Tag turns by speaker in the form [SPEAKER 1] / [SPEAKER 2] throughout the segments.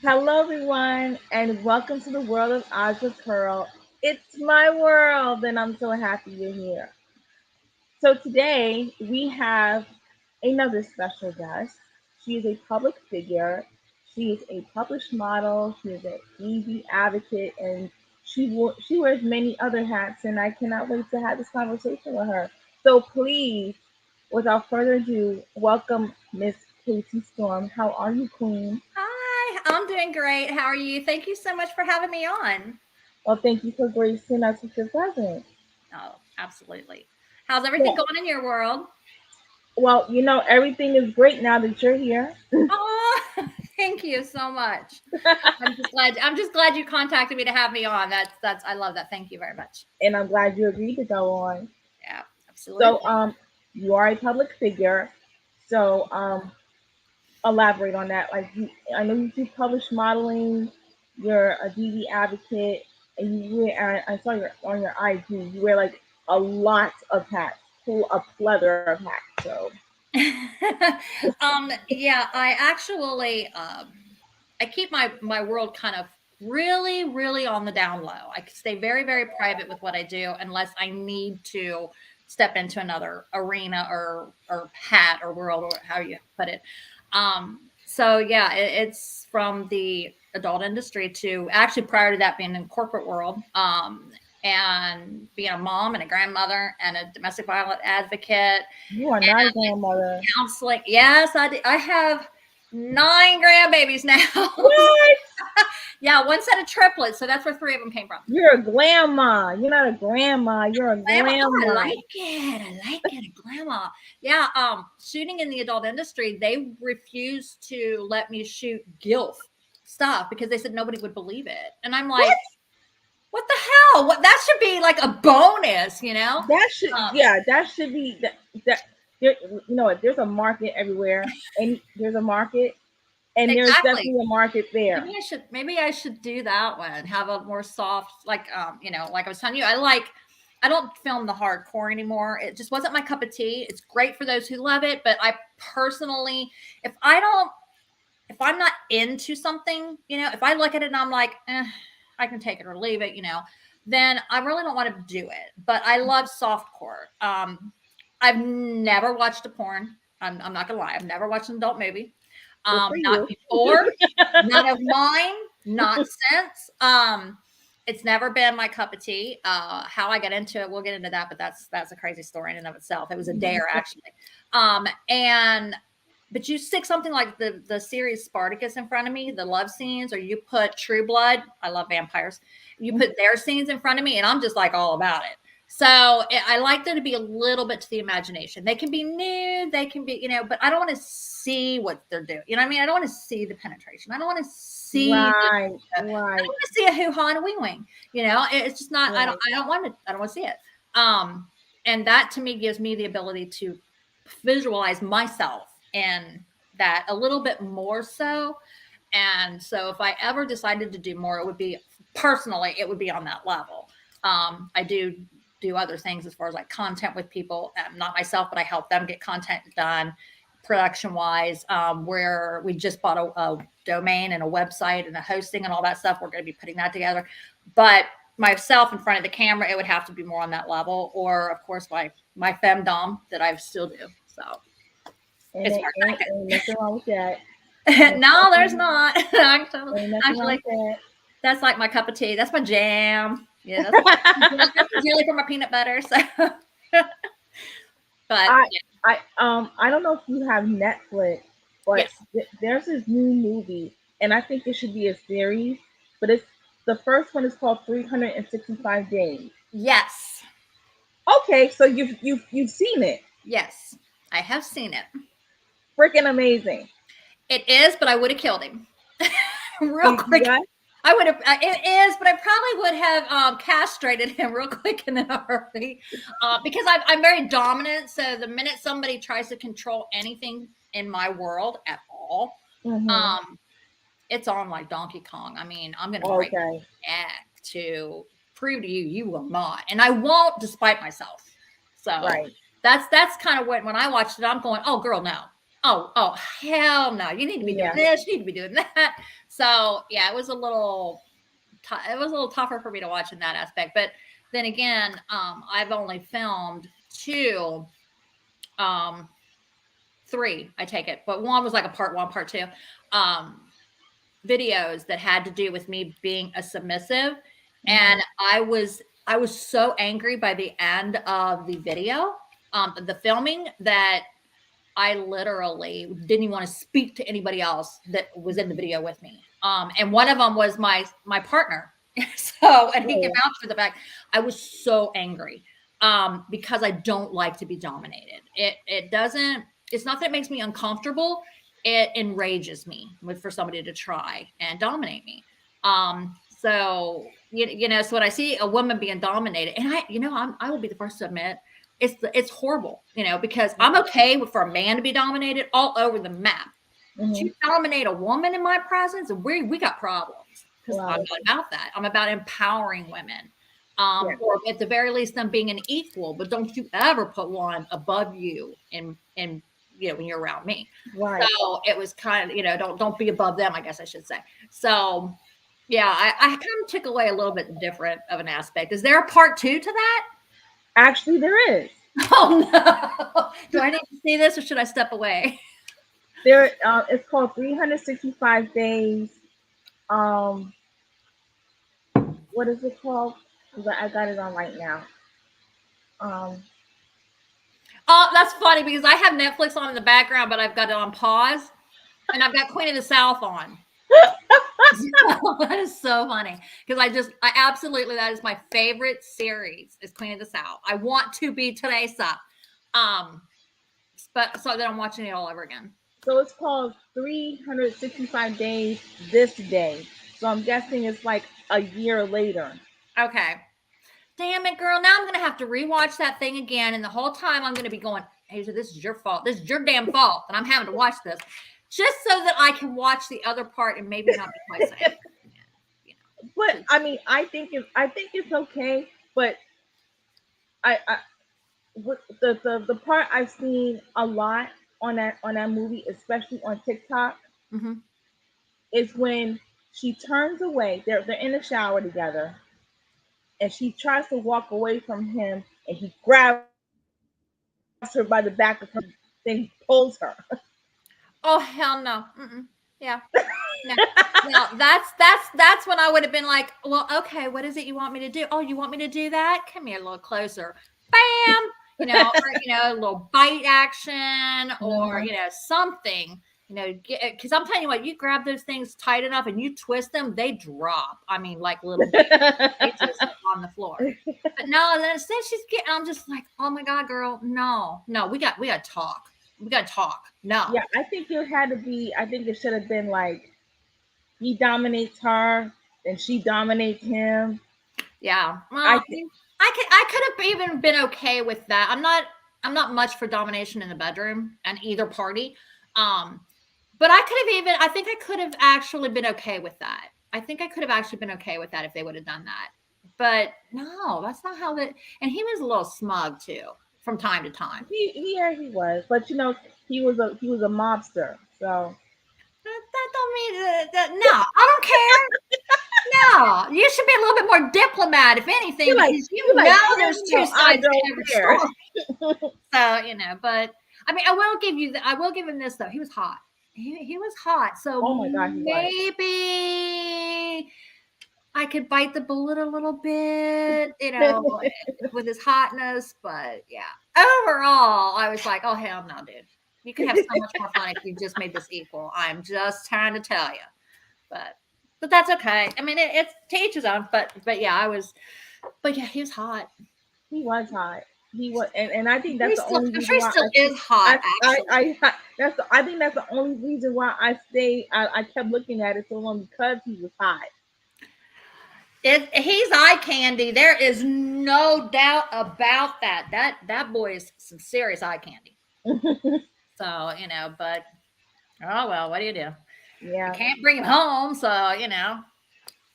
[SPEAKER 1] Hello, everyone, and welcome to the world of Oz with Pearl. It's my world, and I'm so happy you're here. So, today we have another special guest. She is a public figure, she is a published model, she is an EV advocate, and she wears many other hats, and I cannot wait to have this conversation with her. So, please, without further ado, welcome Miss Kasey Storm. How are you, Queen?
[SPEAKER 2] Hi, I'm doing great. How are you? Thank you so much for having me on.
[SPEAKER 1] Well, thank you for gracing us with your presence.
[SPEAKER 2] Oh, absolutely. How's everything
[SPEAKER 1] Yeah.
[SPEAKER 2] going in your world?
[SPEAKER 1] Well, everything is great now that you're here,
[SPEAKER 2] Oh, thank you so much. I'm just glad you contacted me to have me on. That's I love that. Thank you very much.
[SPEAKER 1] and I'm glad you agreed to go on.
[SPEAKER 2] Yeah,
[SPEAKER 1] So,
[SPEAKER 2] absolutely.
[SPEAKER 1] you are a public figure. So, elaborate on that. I know you do published modeling. You're a DV advocate, and you wear. I saw your on your IG. You wear like a lot of hats, a plethora of hats. So,
[SPEAKER 2] Yeah, I keep my world kind of really on the down low. I stay very private with what I do unless I need to step into another arena or hat or world or how you put it. So yeah, it's from the adult industry to actually prior to that being in corporate world. And being a mom and a grandmother and a domestic violence advocate
[SPEAKER 1] you are not a grandmother.
[SPEAKER 2] counseling. Yes, I do. I have 9 grandbabies now.
[SPEAKER 1] What?
[SPEAKER 2] Yeah, one set of triplets. So that's where 3 of them came from.
[SPEAKER 1] You're a grandma. You're not a grandma. You're a
[SPEAKER 2] Grandma. Oh, I
[SPEAKER 1] grandma.
[SPEAKER 2] like it. I like it. A grandma. Yeah. Shooting in the adult industry, they refused to let me shoot GILF stuff because they said nobody would believe it. And I'm
[SPEAKER 1] What?
[SPEAKER 2] like, what the hell? What that should be like a bonus, you know?
[SPEAKER 1] That should,
[SPEAKER 2] Um,
[SPEAKER 1] yeah, that should be that. There, what? There's a market everywhere, and there's a market, and there's
[SPEAKER 2] exactly.
[SPEAKER 1] definitely a market there.
[SPEAKER 2] Maybe I should do that one. Have a more soft, like like I was telling you, I don't film the hardcore anymore. It just wasn't my cup of tea. It's great for those who love it, but I personally, if I don't if I'm not into something, if I look at it and I'm like, I can take it or leave it, then I really don't want to do it. But I love softcore. I've never watched a porn. I'm not gonna lie. I've never watched an adult movie.
[SPEAKER 1] Good for
[SPEAKER 2] Not
[SPEAKER 1] you.
[SPEAKER 2] before, none of mine, not since. It's never been my cup of tea. How I got into it, we'll get into that, but that's a crazy story in and of itself. It was a dare actually. And but you stick something like the series Spartacus in front of me, the love scenes, or you put True Blood. I love vampires. You put their scenes in front of me, and I'm just like all about it. So I like there to be a little bit to the imagination. They can be nude, they can be, but I don't want to see what they're doing. You know what I mean? I don't want to see the penetration. I don't want to see
[SPEAKER 1] Right,
[SPEAKER 2] I don't
[SPEAKER 1] right,
[SPEAKER 2] want to see a hoo ha and a wing wing. It's just not. I don't.
[SPEAKER 1] right.
[SPEAKER 2] I don't want to. I don't want to see it. Um, and that to me gives me the ability to visualize myself in that a little bit more so. And so if I ever decided to do more, it would be personally, it would be on that level. I do other things as far as like content with people, not myself, but I help them get content done production wise, where we just bought a domain and a website and a hosting and all that stuff. We're going to be putting that together. But myself in front of the camera, it would have to be more on that level. Or of course, my femdom that I still do. So
[SPEAKER 1] And
[SPEAKER 2] it's
[SPEAKER 1] it
[SPEAKER 2] hard
[SPEAKER 1] ain't nothing wrong with that.
[SPEAKER 2] to
[SPEAKER 1] Ain't
[SPEAKER 2] no, there's
[SPEAKER 1] nothing,
[SPEAKER 2] not. actually,
[SPEAKER 1] ain't nothing wrong
[SPEAKER 2] actually,
[SPEAKER 1] with that.
[SPEAKER 2] that's like my cup of tea. That's my jam. Yeah, that's really for my peanut butter. So, but
[SPEAKER 1] I,
[SPEAKER 2] yeah,
[SPEAKER 1] I don't know if you have Netflix, but
[SPEAKER 2] yes,
[SPEAKER 1] there's this new movie, and I think it should be a series. But it's the first one is called 365 Days.
[SPEAKER 2] yes,
[SPEAKER 1] Okay, so you've seen it.
[SPEAKER 2] yes, I have seen it.
[SPEAKER 1] Freaking amazing.
[SPEAKER 2] It is, but I would have killed him real
[SPEAKER 1] You
[SPEAKER 2] quick.
[SPEAKER 1] got
[SPEAKER 2] I would have. It is, but I probably would have castrated him real quick in a hurry because I'm very dominant. So the minute somebody tries to control anything in my world at all,
[SPEAKER 1] mm-hmm.
[SPEAKER 2] um, it's on like Donkey Kong. I mean, I'm going to break
[SPEAKER 1] Okay.
[SPEAKER 2] your neck to prove to you you will not, and I won't, despite myself. So
[SPEAKER 1] Right.
[SPEAKER 2] that's kind of when I watched it, I'm going, oh girl, no. Oh, hell no. You need to be doing
[SPEAKER 1] Yeah.
[SPEAKER 2] this, you need to be doing that. So, yeah, it was a little tougher for me to watch in that aspect. But then again, I've only filmed two, um, three, I take it, but one was like a part one, part two, um, videos that had to do with me being a submissive, and
[SPEAKER 1] Hmm.
[SPEAKER 2] I was so angry by the end of the video, the filming, that I literally didn't even want to speak to anybody else that was in the video with me. And one of them was my partner. So, and he can
[SPEAKER 1] Oh.
[SPEAKER 2] vouch for the fact I was so angry, because I don't like to be dominated. It doesn't. It's not that it makes me uncomfortable. It enrages me for somebody to try and dominate me. So you know, so when I see a woman being dominated, and I will be the first to admit it's horrible, you know, because I'm okay for a man to be dominated all over the map. But
[SPEAKER 1] Hmm.
[SPEAKER 2] you dominate a woman in my presence, and we got problems, because I'm
[SPEAKER 1] Right.
[SPEAKER 2] not about that. I'm about empowering women,
[SPEAKER 1] Yeah.
[SPEAKER 2] or at the very least, them being an equal. But don't you ever put one above you in when you're around me.
[SPEAKER 1] Right.
[SPEAKER 2] So it was kind of, don't be above them, I guess I should say. So yeah, I kind of took away a little bit different of an aspect. Is there a part two to that?
[SPEAKER 1] Actually, there is.
[SPEAKER 2] Oh no. Do I need to see this, or should I step away?
[SPEAKER 1] There. It's called 365 days. Um, what is it called? 'Cause I got it on right now. Um,
[SPEAKER 2] Oh, that's funny because I have Netflix on in the background, but I've got it on pause, and I've got Queen of the South on. That is so funny because I absolutely, that is my favorite series is Queen of the South. I want to be Teresa, um, but so then I'm watching it all over again.
[SPEAKER 1] so it's called 365 days this day. So I'm guessing it's like a year later.
[SPEAKER 2] Okay, damn it, girl. Now I'm gonna have to rewatch that thing again, and the whole time I'm gonna be going, Hazel, this is your fault. This is your damn fault, and I'm having to watch this just so that I can watch the other part and maybe not be quite so angry. You
[SPEAKER 1] But
[SPEAKER 2] know,
[SPEAKER 1] I mean, I think it's okay. But I with the part I've seen a lot on that movie, especially on TikTok,
[SPEAKER 2] mm-hmm.
[SPEAKER 1] is when she turns away. They're in the shower together, and she tries to walk away from him, and he grabs her by the back of her neck, then pulls her.
[SPEAKER 2] Oh hell no. Mm-mm. Yeah. No. Now that's when I would have been like, well, okay, what is it you want me to do? Oh, you want me to do that? Come here a little closer. Bam. Or a little bite action, or
[SPEAKER 1] Uh-huh.
[SPEAKER 2] something. Because I'm telling you what, you grab those things tight enough and you twist them, they drop. I mean, like little babies. They just on the floor. But no, then instead she's getting. I'm just like, oh my god, girl, no, no, we got to talk. We got to talk. No.
[SPEAKER 1] Yeah, I think it had to be. I think it should have been like he dominates her, then she dominates him.
[SPEAKER 2] Yeah.
[SPEAKER 1] I
[SPEAKER 2] Well,
[SPEAKER 1] think.
[SPEAKER 2] I could have even been okay with that. I'm not much for domination in the bedroom and either party. Um, but I think I could have actually been okay with that. I think I could have actually been okay with that if they would have done that. But no, that's not how that. And he was a little smug too from time to time.
[SPEAKER 1] Yeah, he was, but he was a mobster. So
[SPEAKER 2] That don't mean that. No, I don't care. No, you should be a little bit more diplomat, if anything, because
[SPEAKER 1] you
[SPEAKER 2] you
[SPEAKER 1] like
[SPEAKER 2] know
[SPEAKER 1] hell
[SPEAKER 2] there's two
[SPEAKER 1] no, I
[SPEAKER 2] sides to
[SPEAKER 1] don't
[SPEAKER 2] every
[SPEAKER 1] care.
[SPEAKER 2] story. So but I mean, I will give him this though. He was hot. He was hot. So
[SPEAKER 1] Oh my god, he was.
[SPEAKER 2] maybe I could bite the bullet a little bit, with his hotness. But yeah, overall, I was like, oh hell no, dude. You could have so much more fun if you just made this equal. I'm just trying to tell you. But that's okay. I mean, it's to each his own. But yeah, but yeah, he was hot.
[SPEAKER 1] He was hot. He was, and I think that's
[SPEAKER 2] He
[SPEAKER 1] the
[SPEAKER 2] still,
[SPEAKER 1] only
[SPEAKER 2] I'm
[SPEAKER 1] reason
[SPEAKER 2] sure he
[SPEAKER 1] why
[SPEAKER 2] still is hot. Actually,
[SPEAKER 1] I think that's the only reason why I kept looking at it so long because he was hot.
[SPEAKER 2] he's eye candy. There is no doubt about that. That boy is some serious eye candy. So but oh well, what do you do? You
[SPEAKER 1] Yeah,
[SPEAKER 2] can't bring him home, so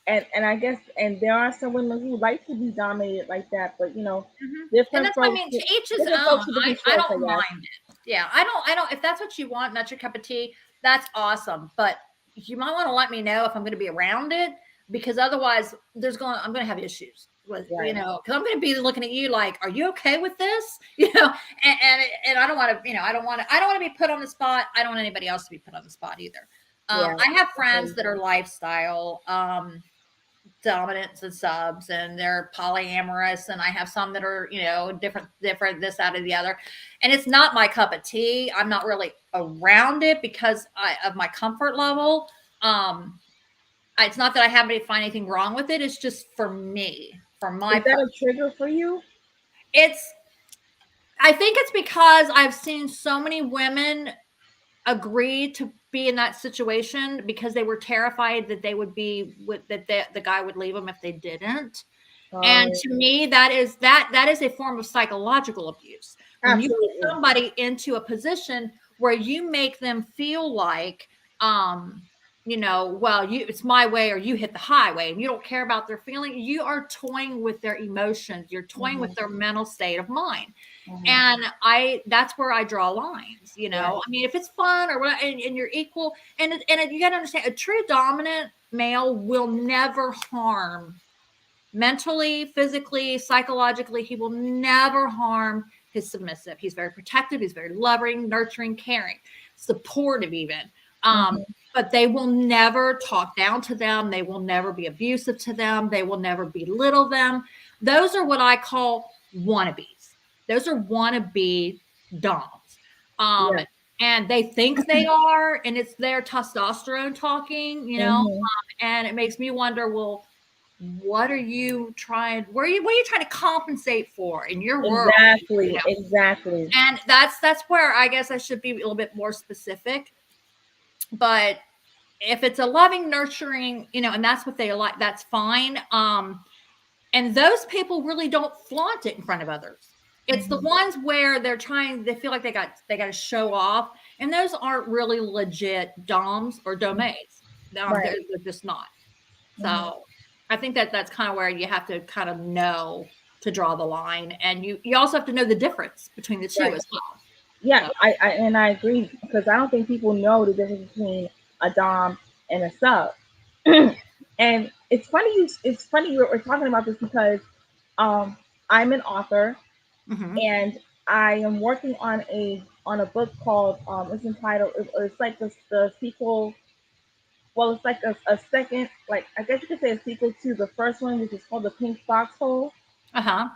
[SPEAKER 1] and I guess and there are some women who like to be dominated like that, but
[SPEAKER 2] And that's what I mean. To each his
[SPEAKER 1] different
[SPEAKER 2] own.
[SPEAKER 1] folks with different
[SPEAKER 2] I
[SPEAKER 1] strokes, I
[SPEAKER 2] don't
[SPEAKER 1] guess.
[SPEAKER 2] mind it. Yeah, I don't, if that's what you want, and that's your cup of tea, that's awesome. But you might want to let me know if I'm going to be around it, because otherwise I'm going to have issues with,
[SPEAKER 1] Right.
[SPEAKER 2] because I'm going to be looking at you like, are you okay with this? And I don't want to, I don't want to be put on the spot. I don't want anybody else to be put on the spot either.
[SPEAKER 1] Yeah.
[SPEAKER 2] I have friends
[SPEAKER 1] Definitely.
[SPEAKER 2] that are lifestyle, dominants and subs, and they're polyamorous, and I have some that are different this out of the other, and it's not my cup of tea. I'm not really around it because of my comfort level. It's not that I have any find anything wrong with it. It's just for me, for my
[SPEAKER 1] Is that a
[SPEAKER 2] personal.
[SPEAKER 1] trigger for you?
[SPEAKER 2] It's I think it's because I've seen so many women agree to be in that situation because they were terrified that they would be with that the guy would leave them if they didn't. And
[SPEAKER 1] Um,
[SPEAKER 2] to me, that is a form of psychological abuse. When you put
[SPEAKER 1] Absolutely.
[SPEAKER 2] somebody into a position where you make them feel like, um, well, it's my way or you hit the highway, and you don't care about their feeling, you are toying with their emotions. You're toying with
[SPEAKER 1] Hmm.
[SPEAKER 2] their mental state of mind.
[SPEAKER 1] Hmm.
[SPEAKER 2] And that's where I draw lines.
[SPEAKER 1] Right.
[SPEAKER 2] I mean, if it's fun or what, and you're equal, you got to understand, a true dominant male will never harm mentally, physically, psychologically. He will never harm his submissive. He's very protective. He's very loving, nurturing, caring, supportive, even. Um,
[SPEAKER 1] Hmm.
[SPEAKER 2] but they will never talk down to them. They will never be abusive to them. They will never belittle them. Those are what I call wannabes. Those are wannabe doms. Um,
[SPEAKER 1] Yeah.
[SPEAKER 2] and they think they are, and it's their testosterone talking,
[SPEAKER 1] Hmm.
[SPEAKER 2] and it makes me wonder, well, what are you trying what are you trying to compensate for in your world, you
[SPEAKER 1] Exactly.
[SPEAKER 2] know
[SPEAKER 1] Exactly.
[SPEAKER 2] and that's where I guess I should be a little bit more specific. But if it's a loving, nurturing, and that's what they like, that's fine. And those people really don't flaunt it in front of others. It's the
[SPEAKER 1] Hmm.
[SPEAKER 2] ones where they feel like they got to show off, and those aren't really legit doms or domains.
[SPEAKER 1] Right.
[SPEAKER 2] They're just not.
[SPEAKER 1] Hmm.
[SPEAKER 2] So I think that's kind of where you have to kind of know to draw the line, and you also have to know the difference between the two
[SPEAKER 1] Right.
[SPEAKER 2] as well.
[SPEAKER 1] Yeah,
[SPEAKER 2] So
[SPEAKER 1] I agree because I don't think people know the difference between a dom and a sub. And it's funny we're talking about this because um, I'm an author
[SPEAKER 2] mhm.
[SPEAKER 1] and I am working on a book called it's entitled it's like the sequel. Well, it's like a second, like I guess you could say a sequel to the first one, which is called The Pink Foxhole.
[SPEAKER 2] Uh-huh.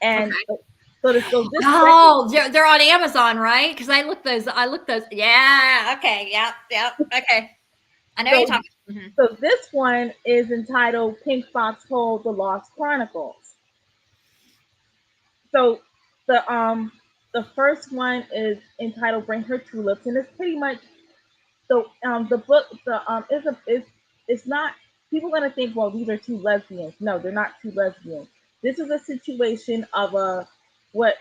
[SPEAKER 1] And
[SPEAKER 2] Okay.
[SPEAKER 1] so this second,
[SPEAKER 2] Oh, they're on Amazon, right? Because I looked those. Yeah. Okay. Yep. Yep. Okay. I know what you're
[SPEAKER 1] so
[SPEAKER 2] talking. Mhm.
[SPEAKER 1] so this one is entitled Pink Foxhole: The Lost Chronicles. So the first one is entitled Bring Her Tulips, and it's pretty much the book is a is it's not people are gonna think, well, these are two lesbians. No, they're not two lesbians. This is a situation of a what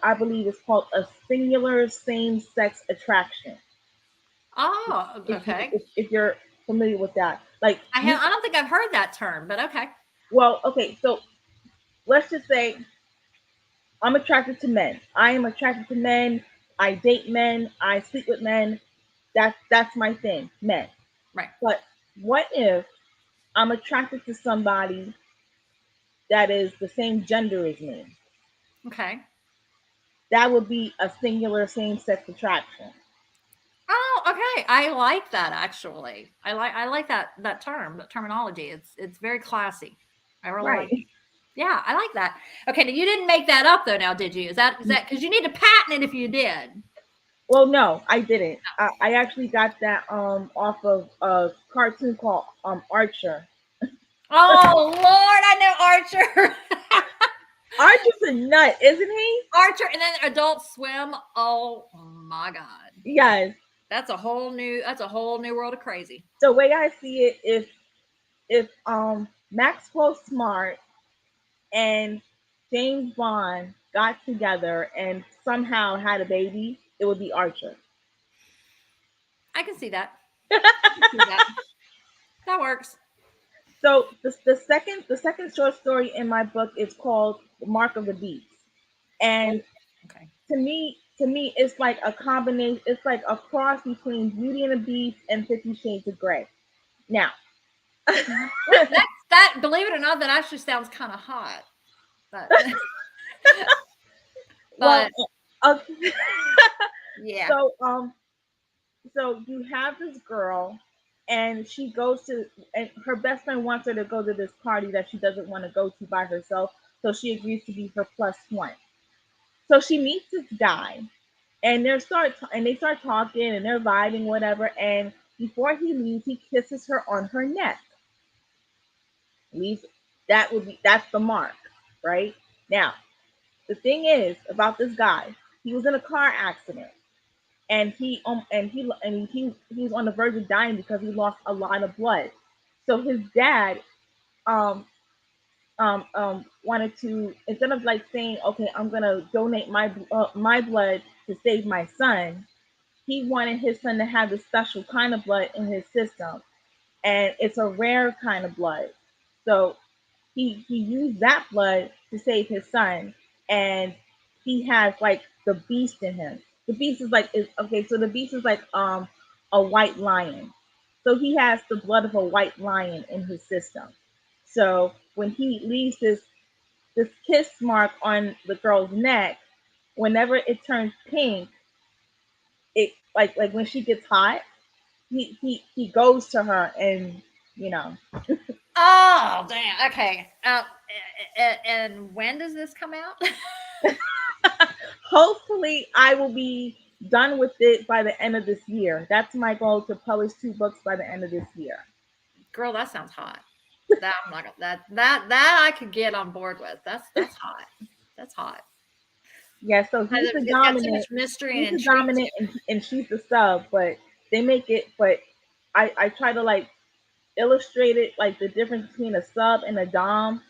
[SPEAKER 1] I believe is called a singular same sex attraction.
[SPEAKER 2] Oh, okay.
[SPEAKER 1] If you're familiar with that, like you,
[SPEAKER 2] I don't think I've heard that term, but okay.
[SPEAKER 1] well, okay, so let's just say I'm attracted to men. I am attracted to men. I date men. I sleep with men. That's my thing, men.
[SPEAKER 2] Right.
[SPEAKER 1] But what if I'm attracted to somebody that is the same gender as me?
[SPEAKER 2] Okay.
[SPEAKER 1] That would be a singular same sex attraction.
[SPEAKER 2] Oh, okay. I like that actually. I like that term, that terminology. It's very classy. I really
[SPEAKER 1] Right.
[SPEAKER 2] like it. Yeah, I like that. Okay, now you didn't make that up though, now did you? Is that because you need to patent it if you did?
[SPEAKER 1] Well, no, I didn't. I actually got that off of a cartoon called Archer.
[SPEAKER 2] Oh Lord, I know Archer.
[SPEAKER 1] Archer's a nut, isn't he?
[SPEAKER 2] Archer, and then Adult Swim. Oh my God.
[SPEAKER 1] Yes.
[SPEAKER 2] That's a whole new world of crazy.
[SPEAKER 1] The way I see it, if Maxwell Smart and James Bond got together and somehow had a baby, it would be Archer.
[SPEAKER 2] I can see that. I can see that. That works.
[SPEAKER 1] So the second short story in my book is called The Mark of the Beast.
[SPEAKER 2] Oh,
[SPEAKER 1] And
[SPEAKER 2] okay.
[SPEAKER 1] to me, to me, it's like a combination. It's like a cross between Beauty and the Beast and 50 Shades of Grey. Now,
[SPEAKER 2] That believe it or not, that actually sounds kind of hot. But
[SPEAKER 1] well,
[SPEAKER 2] but
[SPEAKER 1] okay.
[SPEAKER 2] yeah,
[SPEAKER 1] so so you have this girl, and she goes to, and her best friend wants her to go to this party that she doesn't want to go to by herself, so she agrees to be her plus one. So she meets this guy, and they start talking, and they're vibing, whatever. And before he leaves, he kisses her on her neck. Leaves that's the mark, right? Now, the thing is about this guy, he was in a car accident, and he was on the verge of dying because he lost a lot of blood. So his dad um wanted to, instead of like saying, okay, I'm gonna donate my blood to save my son, he wanted his son to have this special kind of blood in his system, and it's a rare kind of blood. So he used that blood to save his son, and he has like the beast in him. The beast is okay. So the beast is like a white lion. So he has the blood of a white lion in his system. So when he leaves this kiss mark on the girl's neck, whenever it turns pink, it like when she gets hot, he goes to her, and you know.
[SPEAKER 2] oh damn. Okay. And when does this come out?
[SPEAKER 1] Hopefully, I will be done with it by the end of this year. That's my goal, to publish 2 books by the end of this year.
[SPEAKER 2] Girl, that sounds hot. That I'm not gonna, that I could get on board with. That's hot. That's hot.
[SPEAKER 1] Yeah, so he's the
[SPEAKER 2] It's got too much
[SPEAKER 1] dominant.
[SPEAKER 2] mystery
[SPEAKER 1] He's
[SPEAKER 2] and
[SPEAKER 1] the
[SPEAKER 2] intrigue to
[SPEAKER 1] dominant, and she's the sub. But they make it. But I try to like illustrate it, like the difference between a sub and a dom,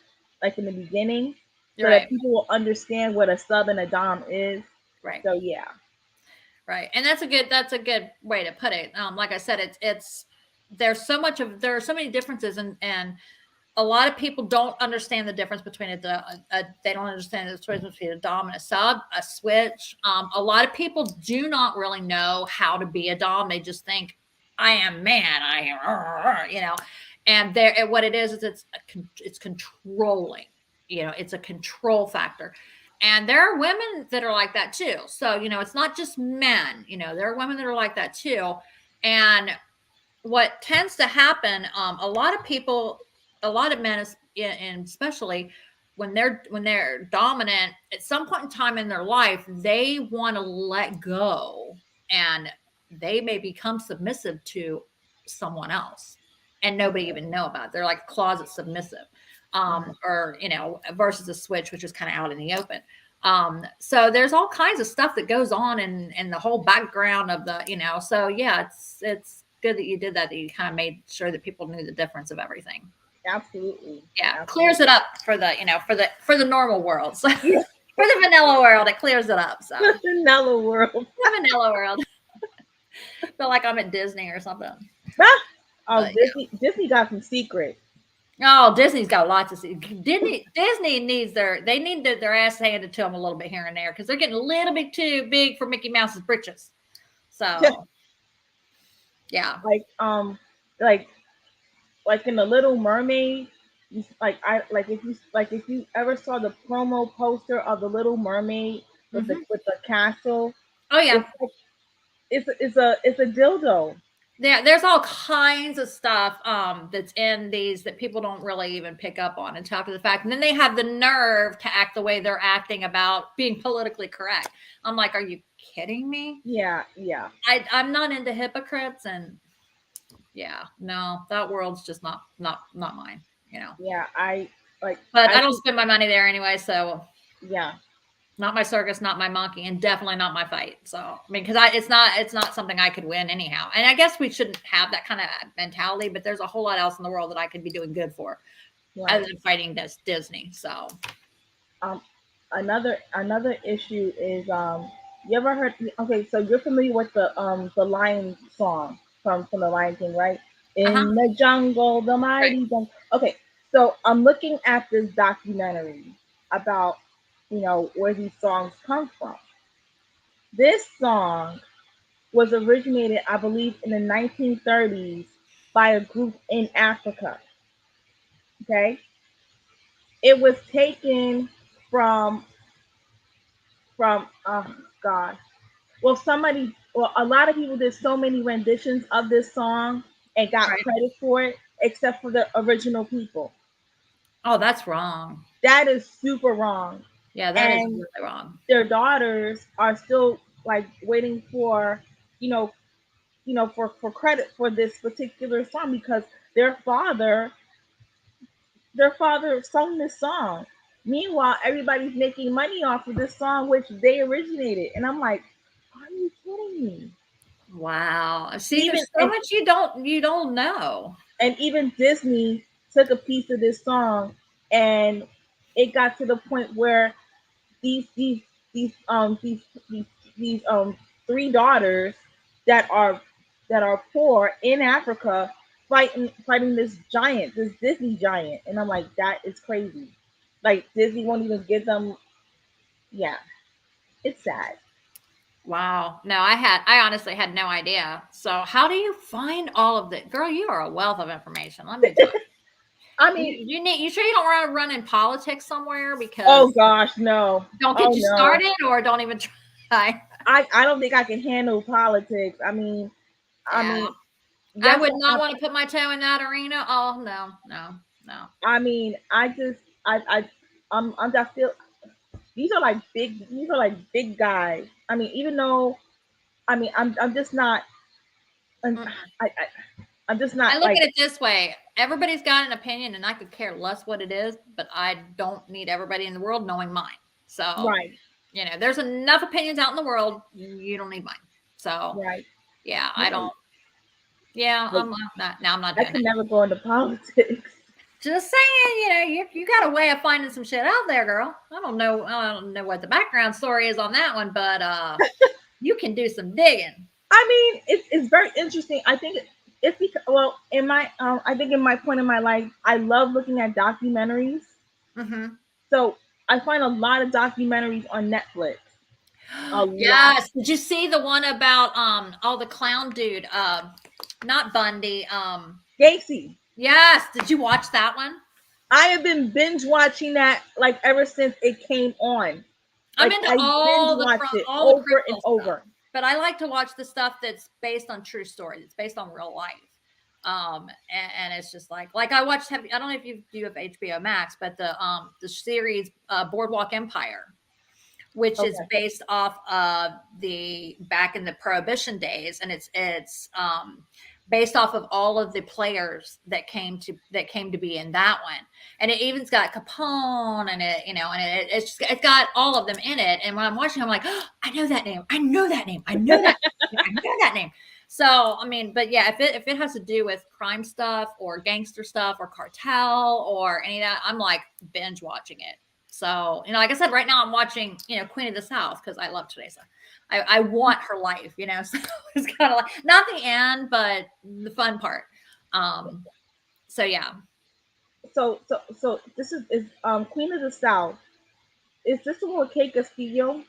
[SPEAKER 1] like in the beginning,
[SPEAKER 2] it.
[SPEAKER 1] so that
[SPEAKER 2] Right.
[SPEAKER 1] people will understand what a sub and a dom is.
[SPEAKER 2] Right.
[SPEAKER 1] So yeah,
[SPEAKER 2] Right. And that's a good way to put it. Like I said, it's there are so many differences, and a lot of people don't understand the difference between they don't understand the difference between a dom and a sub, a switch. A lot of people do not really know how to be a dom. They just think, I am man, I am, and what it is it's controlling. It's a control factor. And there are women that are like that too. So, it's not just men, there are women that are like that too. And what tends to happen, a lot of people, a lot of men, and especially when they're dominant, at some point in time in their life, they want to let go, and they may become submissive to someone else, and nobody even know about it. They're like closet submissive, or versus a switch, which is kind of out in the open. So there's all kinds of stuff that goes on in the whole background of so yeah, it's good that you did that you kind of made sure that people knew the difference of everything.
[SPEAKER 1] absolutely,
[SPEAKER 2] Yeah, clears it
[SPEAKER 1] absolutely.
[SPEAKER 2] up for the normal world. So
[SPEAKER 1] Yeah,
[SPEAKER 2] for the vanilla world, it clears it up. So
[SPEAKER 1] the vanilla world.
[SPEAKER 2] the vanilla world. Feel like I'm at Disney or something.
[SPEAKER 1] Oh,
[SPEAKER 2] But yeah.
[SPEAKER 1] Disney got some secrets.
[SPEAKER 2] Oh, Disney's got lots of Disney needs their ass handed to them a little bit here and there, because they're getting a little bit too big for Mickey Mouse's britches. So yeah.
[SPEAKER 1] like like in the Little Mermaid. If you ever saw the promo poster of the Little Mermaid with the
[SPEAKER 2] Hmm.
[SPEAKER 1] castle,
[SPEAKER 2] Oh yeah.
[SPEAKER 1] it's like it's a dildo.
[SPEAKER 2] There's all kinds of stuff that's in these that people don't really even pick up on until after the fact. And then they have the nerve to act the way they're acting about being politically correct. I'm like, are you kidding me?
[SPEAKER 1] Yeah, yeah,
[SPEAKER 2] I'm not into hypocrites, and yeah, no, that world's just not mine, you know.
[SPEAKER 1] yeah.
[SPEAKER 2] But
[SPEAKER 1] I
[SPEAKER 2] I don't
[SPEAKER 1] think,
[SPEAKER 2] spend my money there anyway, so
[SPEAKER 1] yeah,
[SPEAKER 2] not my circus, not my monkey, and definitely not my fight. So I mean, because it's not something I could win anyhow. And I guess we shouldn't have that kind of mentality. But there's a whole lot else in the world that I could be doing good for, other
[SPEAKER 1] right.
[SPEAKER 2] than fighting this Disney. So
[SPEAKER 1] Um, another issue is you ever heard? Okay, so you're familiar with the Lion song from the Lion King, right?
[SPEAKER 2] uh-huh.
[SPEAKER 1] In the jungle, the
[SPEAKER 2] Right.
[SPEAKER 1] mighty jungle. Okay, so I'm looking at this documentary about where these songs come from, This song was originated, I believe, in the 1930s by a group in Africa. Okay, it was taken from oh God. Well, a lot of people did so many renditions of this song and got
[SPEAKER 2] Right.
[SPEAKER 1] credit for it, except for the original people.
[SPEAKER 2] Oh, that's wrong.
[SPEAKER 1] That is super wrong.
[SPEAKER 2] Yeah, that is
[SPEAKER 1] And
[SPEAKER 2] really wrong.
[SPEAKER 1] their daughters are still like waiting for, you know, for credit for this particular song because their father, their father sung this song. Meanwhile, everybody's making money off of this song which they originated, and I'm like, are you kidding me?
[SPEAKER 2] Wow. See,
[SPEAKER 1] Even
[SPEAKER 2] there's so much you don't know.
[SPEAKER 1] even Disney took a piece of this song, and it got to the point where these these these these, these three daughters that are poor in Africa fighting this giant, this Disney giant, and I'm like, that is crazy. Like Disney won't even give them. Yeah, it's sad.
[SPEAKER 2] Wow. No, I honestly had no idea. So how do you find all of the girl, you are a wealth of information. Let me tell
[SPEAKER 1] I
[SPEAKER 2] you.
[SPEAKER 1] mean,
[SPEAKER 2] You sure you don't want to run in politics somewhere
[SPEAKER 1] oh
[SPEAKER 2] because
[SPEAKER 1] gosh, no,
[SPEAKER 2] don't
[SPEAKER 1] oh
[SPEAKER 2] get you
[SPEAKER 1] no.
[SPEAKER 2] started or don't even try.
[SPEAKER 1] I don't think I can handle politics. I
[SPEAKER 2] Yeah.
[SPEAKER 1] mean,
[SPEAKER 2] I
[SPEAKER 1] yes,
[SPEAKER 2] would not want to put my toe in that arena. Oh no, no, no.
[SPEAKER 1] I mean, I just, I'm just feel these are like big guys. I mean, even though, I'm just not, I'm,
[SPEAKER 2] Mm-mm.
[SPEAKER 1] I, I'm just
[SPEAKER 2] I
[SPEAKER 1] not
[SPEAKER 2] look
[SPEAKER 1] like,
[SPEAKER 2] at it this way. Everybody's got an opinion and I could care less what it is, but I don't need everybody in the world knowing mine. So,
[SPEAKER 1] right,
[SPEAKER 2] there's enough opinions out in the world. You don't need mine. So,
[SPEAKER 1] right,
[SPEAKER 2] yeah, I don't.
[SPEAKER 1] right.
[SPEAKER 2] Yeah,
[SPEAKER 1] But
[SPEAKER 2] I'm not. Now I'm not
[SPEAKER 1] I
[SPEAKER 2] doing
[SPEAKER 1] could
[SPEAKER 2] it.
[SPEAKER 1] never go into politics.
[SPEAKER 2] Just saying, you got a way of finding some shit out there, girl. I don't know what the background story is on that one, but you can do some digging.
[SPEAKER 1] I mean, it's very interesting. I think it's because, well, I think in my point in my life, I love looking at documentaries.
[SPEAKER 2] Hmm.
[SPEAKER 1] So I find a lot of documentaries on Netflix. A lot.
[SPEAKER 2] Yes. Did you see the one about the clown dude? Not Bundy.
[SPEAKER 1] Gacy.
[SPEAKER 2] Yes. Did you watch that one?
[SPEAKER 1] I have been binge watching that like ever since it came on.
[SPEAKER 2] I'm
[SPEAKER 1] Like
[SPEAKER 2] into
[SPEAKER 1] I binge watched it
[SPEAKER 2] all the
[SPEAKER 1] over and
[SPEAKER 2] criminal stuff,
[SPEAKER 1] over.
[SPEAKER 2] but I like to watch the stuff that's based on true stories. It's based on real life. And it's just like I watched. I don't know if you have HBO Max, but the series Boardwalk Empire, which is
[SPEAKER 1] Okay.
[SPEAKER 2] based off of the back in the Prohibition days, and it's based off of all of the players that came to be in that one, and it even's got Capone, and it's got all of them in it. And when I'm watching, I'm like, oh, I know that name, I know that name, I know that, I know that name. So I mean, but yeah, if it has to do with crime stuff or gangster stuff or cartel or any of that, I'm like binge watching it. So, like I said, right now I'm watching, Queen of the South because I love Teresa. I want her life, so it's kind of like not the end, but the fun part. Um, so yeah.
[SPEAKER 1] So this is Queen of the South. Is this the one with Kate Castillo?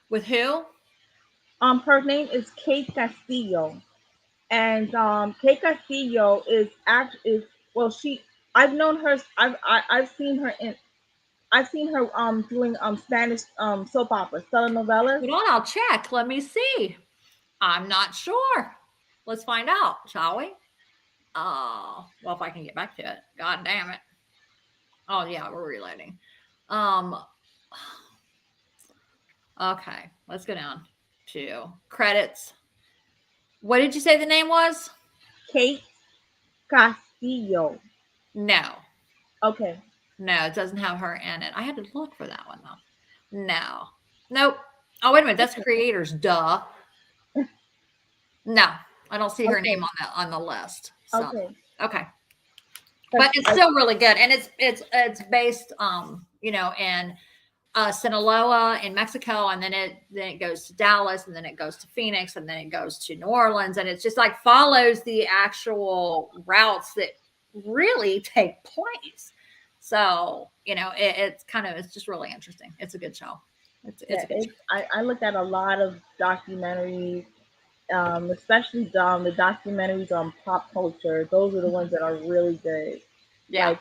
[SPEAKER 2] With who?
[SPEAKER 1] Her name is Kate Castillo, and Kate Castillo is well, she I've known her. I've seen her in. I've seen her doing Spanish soap operas, telenovelas.
[SPEAKER 2] Hold on, I'll check. Let me see. I'm not sure. Let's find out, shall we? Oh, well, if I can get back to it. God damn it. Oh yeah, we're reloading. Um, okay, let's go down to credits. What did you say the name was?
[SPEAKER 1] Kate Castillo.
[SPEAKER 2] No.
[SPEAKER 1] Okay.
[SPEAKER 2] No, it doesn't have her in it. I had to look for that one though. No. Nope. Oh, wait a minute. That's creators. Duh. No, I don't see her name
[SPEAKER 1] Okay.
[SPEAKER 2] on the list. So
[SPEAKER 1] Okay.
[SPEAKER 2] okay,
[SPEAKER 1] Because
[SPEAKER 2] but it's still really good, and it's based in Sinaloa in Mexico, and then it goes to Dallas, and then it goes to Phoenix, and then it goes to New Orleans, and it's just like follows the actual routes that really take place. So it's just really interesting. It's a good show. It's
[SPEAKER 1] Yeah,
[SPEAKER 2] a good show.
[SPEAKER 1] I look at a lot of documentaries, especially the documentaries on pop culture. Those are the ones
[SPEAKER 2] Mhm.
[SPEAKER 1] that are really good.
[SPEAKER 2] Yeah.
[SPEAKER 1] Like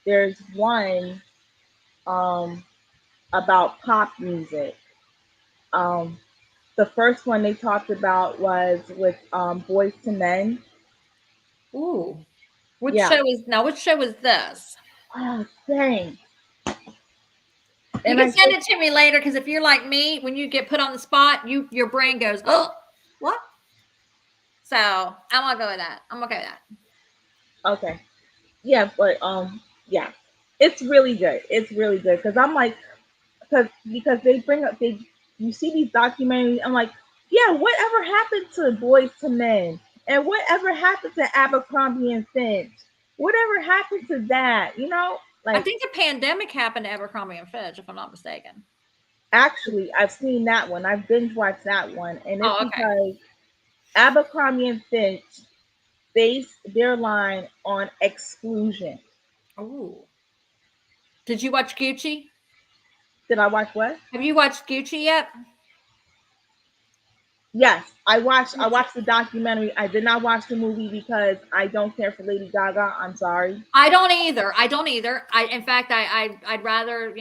[SPEAKER 1] there's one um, about pop music. Um, the first one they talked about was with Boys to Men.
[SPEAKER 2] Ooh. Which
[SPEAKER 1] Yeah.
[SPEAKER 2] show is now? Which show is this?
[SPEAKER 1] Oh, dang.
[SPEAKER 2] You
[SPEAKER 1] And
[SPEAKER 2] can
[SPEAKER 1] I
[SPEAKER 2] send
[SPEAKER 1] think
[SPEAKER 2] it to me later because if you're like me, when you get put on the spot, your brain goes, oh, what? So I'm gonna go with that. I'm okay with that.
[SPEAKER 1] okay. Yeah, but yeah, it's really good. It's really good because I'm like, because they bring up they you see these documentaries. I'm like, yeah, whatever happened to Boys to Men, and whatever happened to Abercrombie and Finch, whatever happened to that,
[SPEAKER 2] I
[SPEAKER 1] like
[SPEAKER 2] think the pandemic happened to Abercrombie and Fitch, if I'm not mistaken.
[SPEAKER 1] actually, I've seen that one. I've binge watched that one, and it's
[SPEAKER 2] Oh, okay.
[SPEAKER 1] because Abercrombie and Finch based their line on exclusion.
[SPEAKER 2] Oh, did you watch Gucci?
[SPEAKER 1] Did I watch what?
[SPEAKER 2] Have you watched Gucci yet?
[SPEAKER 1] Yes, I watched. I
[SPEAKER 2] Gucci.
[SPEAKER 1] watched the documentary. I did not watch the movie because I don't care for Lady Gaga. I'm sorry.
[SPEAKER 2] I don't either. I don't either. In fact, I'd rather,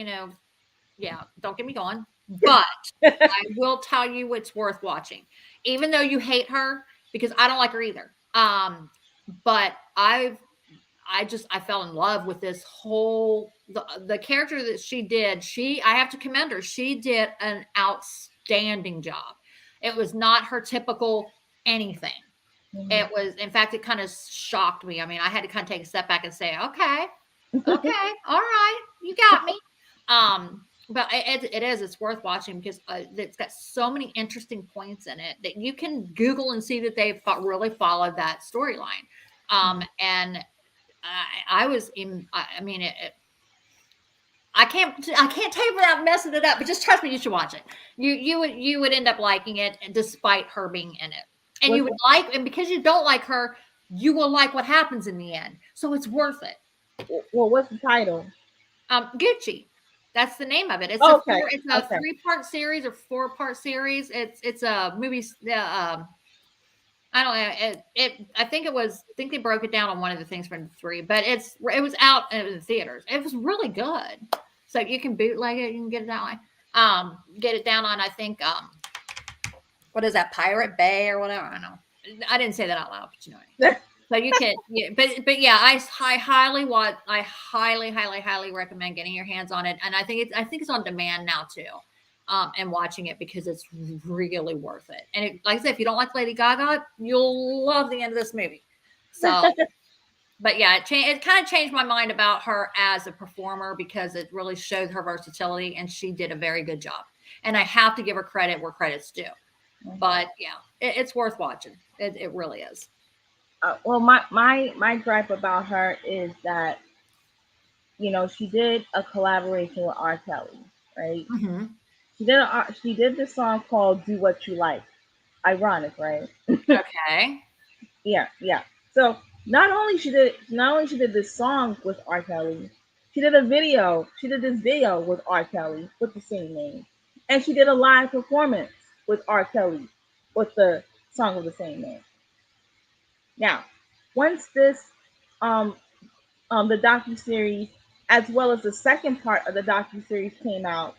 [SPEAKER 2] yeah, don't get me going. But I will tell you it's worth watching, even though you hate her because I don't like her either. But I fell in love with this whole the character that she did. I have to commend her. She did an outstanding job. It was not her typical anything.
[SPEAKER 1] Mhm.
[SPEAKER 2] It was, in fact, it kind of shocked me. I mean, I had to kind of take a step back and say, okay, all right, you got me. But it's worth watching because it's got so many interesting points in it that you can Google and see that they've really followed that storyline. And I was in. I mean, I can't tell you without messing it up, but just trust me, you should watch it. You would end up liking it despite her being in it, and
[SPEAKER 1] What's
[SPEAKER 2] and because you don't like her, you will like what happens in the end. So it's worth it.
[SPEAKER 1] what's the title?
[SPEAKER 2] Gucci, that's the name of it.
[SPEAKER 1] Okay,
[SPEAKER 2] It's a
[SPEAKER 1] okay.
[SPEAKER 2] 3-part series or 4-part series. It's a movie. I don't know. I think it was. I think they broke it down on one of the things from the three, but it was out in the theaters. It was really good. So you can bootleg it. You can get it that way. Get it down on. I think what is that? Pirate Bay or whatever. I don't know. I didn't say that out loud, but you know what I mean. So you can, yeah, but yeah, I highly recommend getting your hands on it, and I think it's on demand now too, and watching it because it's really worth it. And like I said, if you don't like Lady Gaga, you'll love the end of this movie. So, but yeah, it kind of changed my mind about her as a performer because it really showed her versatility, and she did a very good job. And I have to give her credit where credit's due.
[SPEAKER 1] Mhm.
[SPEAKER 2] But yeah, it's worth watching. It really is.
[SPEAKER 1] Well, my gripe about her is that she did a collaboration with R. Kelly, right?
[SPEAKER 2] Hmm.
[SPEAKER 1] She did this song called "Do What You Like." Ironic, right?
[SPEAKER 2] Okay.
[SPEAKER 1] Yeah, yeah. So not only she did this song with R. Kelly, she did a video. She did this video with R. Kelly with the same name, and she did a live performance with R. Kelly with the song of the same name. Now, once this um the docu series as well as the second part of the docu series came out,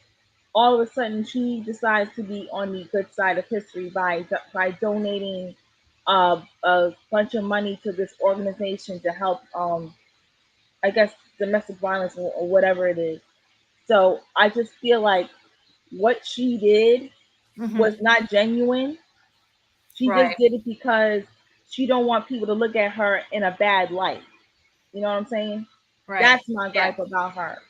[SPEAKER 1] all of a sudden she decides to be on the good side of history by donating a bunch of money to this organization to help I guess domestic violence or whatever it is. So I just feel like what she did was
[SPEAKER 2] Hmm.
[SPEAKER 1] not genuine. She
[SPEAKER 2] Right.
[SPEAKER 1] just did it because she don't want people to look at her in a bad light. You know what I'm saying?
[SPEAKER 2] Right.
[SPEAKER 1] That's my
[SPEAKER 2] Yeah.
[SPEAKER 1] gripe about her.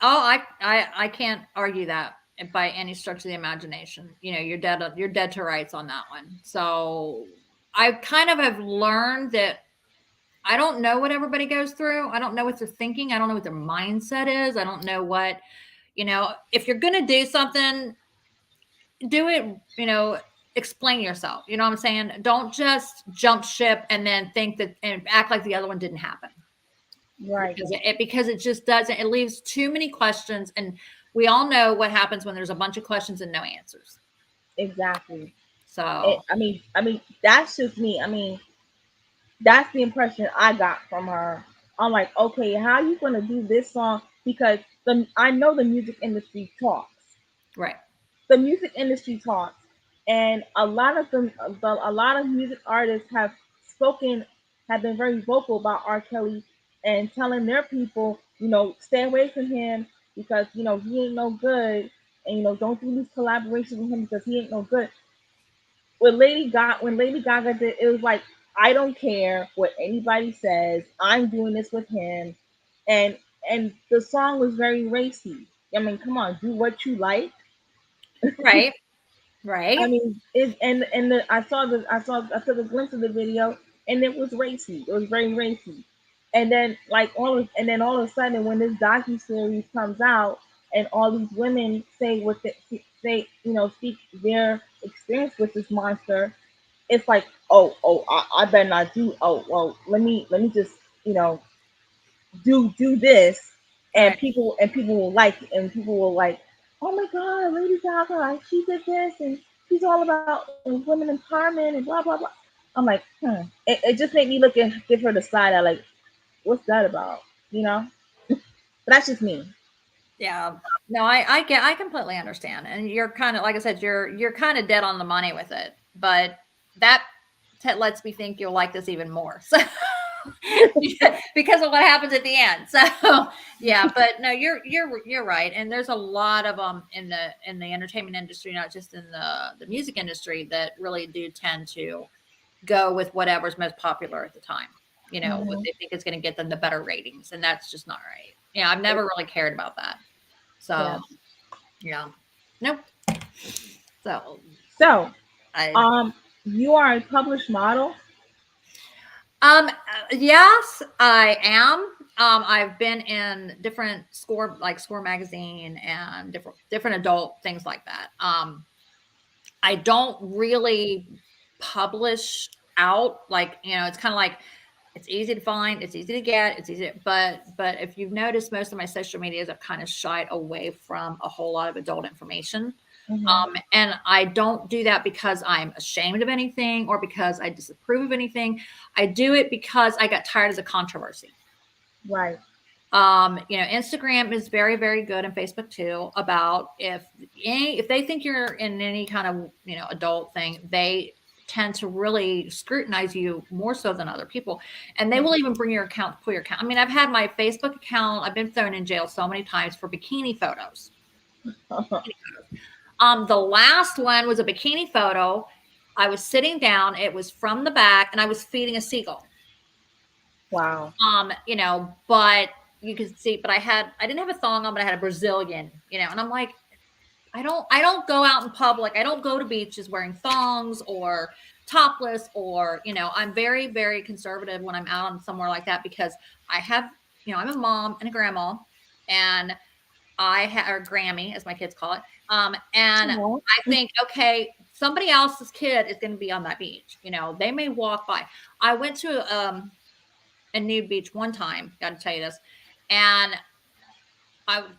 [SPEAKER 2] Oh, I can't argue that by any stretch of the imagination. You're dead to rights on that one. So I kind of have learned that I don't know what everybody goes through. I don't know what they're thinking. I don't know what their mindset is. I don't know what, if you're going to do something, do it, explain yourself. You know what I'm saying? Don't just jump ship and then think that and act like the other one didn't happen
[SPEAKER 1] Right.
[SPEAKER 2] because it just doesn't. It leaves too many questions, and we all know what happens when there's a bunch of questions and no answers.
[SPEAKER 1] Exactly.
[SPEAKER 2] So
[SPEAKER 1] That's just me. I mean, that's the impression I got from her. I'm like, okay, how are you gonna do this song? Because I know the music industry talks.
[SPEAKER 2] right,
[SPEAKER 1] The music industry talks, and a lot of them, a lot of music artists spoken, have been very vocal about R. Kelly and telling their people, stay away from him because he ain't no good, and don't do these collaborations with him because he ain't no good. When Lady Gaga did, it was like, I don't care what anybody says. I'm doing this with him, and the song was very racy. I mean, come on, do what you like.
[SPEAKER 2] right,
[SPEAKER 1] I
[SPEAKER 2] right.
[SPEAKER 1] mean, I took a glimpse of the video, and it was racy. It was very racy. And then all of a sudden, when this docu series comes out, and all these women say, speak their experience with this monster, it's like, I better not do. Oh, well, let me just, you know, do this, and
[SPEAKER 2] Right.
[SPEAKER 1] people will like it, and people will like, oh my god, Lady Gaga, she did this, and she's all about women empowerment and blah blah blah. I'm like, it just made me look and give her the side eye, like, what's that about, you know? But that's just me.
[SPEAKER 2] Yeah. No, I completely understand. And you're kind of, like I said, you're kind of dead on the money with it. But that lets me think you'll like this even more. So yeah, because of what happens at the end. So yeah, but no, you're right. And there's a lot of in the entertainment industry, not just in the music industry, that really do tend to go with whatever's most popular at the time. You know, what
[SPEAKER 1] Hmm.
[SPEAKER 2] they think is going to get them the better ratings, and that's just not right. Yeah, I've never really cared about that.
[SPEAKER 1] Yeah.
[SPEAKER 2] So yeah, nope. So
[SPEAKER 1] So,
[SPEAKER 2] I
[SPEAKER 1] um, you are a published model.
[SPEAKER 2] yes, I am. I've been in different Score magazine and different adult things like that. I don't really publish out, like, it's kind of like, it's easy to find, it's easy to get, it's easy, but if you've noticed, most of my social medias have kind of shied away from a whole lot of adult information.
[SPEAKER 1] Hmm.
[SPEAKER 2] And I don't do that because I'm ashamed of anything or because I disapprove of anything. I do it because I got tired of the controversy.
[SPEAKER 1] Right.
[SPEAKER 2] Instagram is very, very good, and Facebook too, about if they think you're in any kind of, adult thing, they tend to really scrutinize you more so than other people. And they will even bring your account, pull your account. I mean, I've had my Facebook account, I've been thrown in jail so many times for bikini photos. The last one was a bikini photo. I was sitting down, it was from the back, and I was feeding a seagull.
[SPEAKER 1] Wow.
[SPEAKER 2] But you could see, but I didn't have a thong on, but I had a Brazilian, and I'm like, I don't go out in public. I don't go to beaches wearing thongs or topless, or, I'm very, very conservative when I'm out on somewhere like that, because I have, I'm a mom and a grandma, and or Grammy, as my kids call it. And
[SPEAKER 1] Aw.
[SPEAKER 2] I think, okay, somebody else's kid is going to be on that beach. They may walk by. I went to a nude beach one time, got to tell you this. And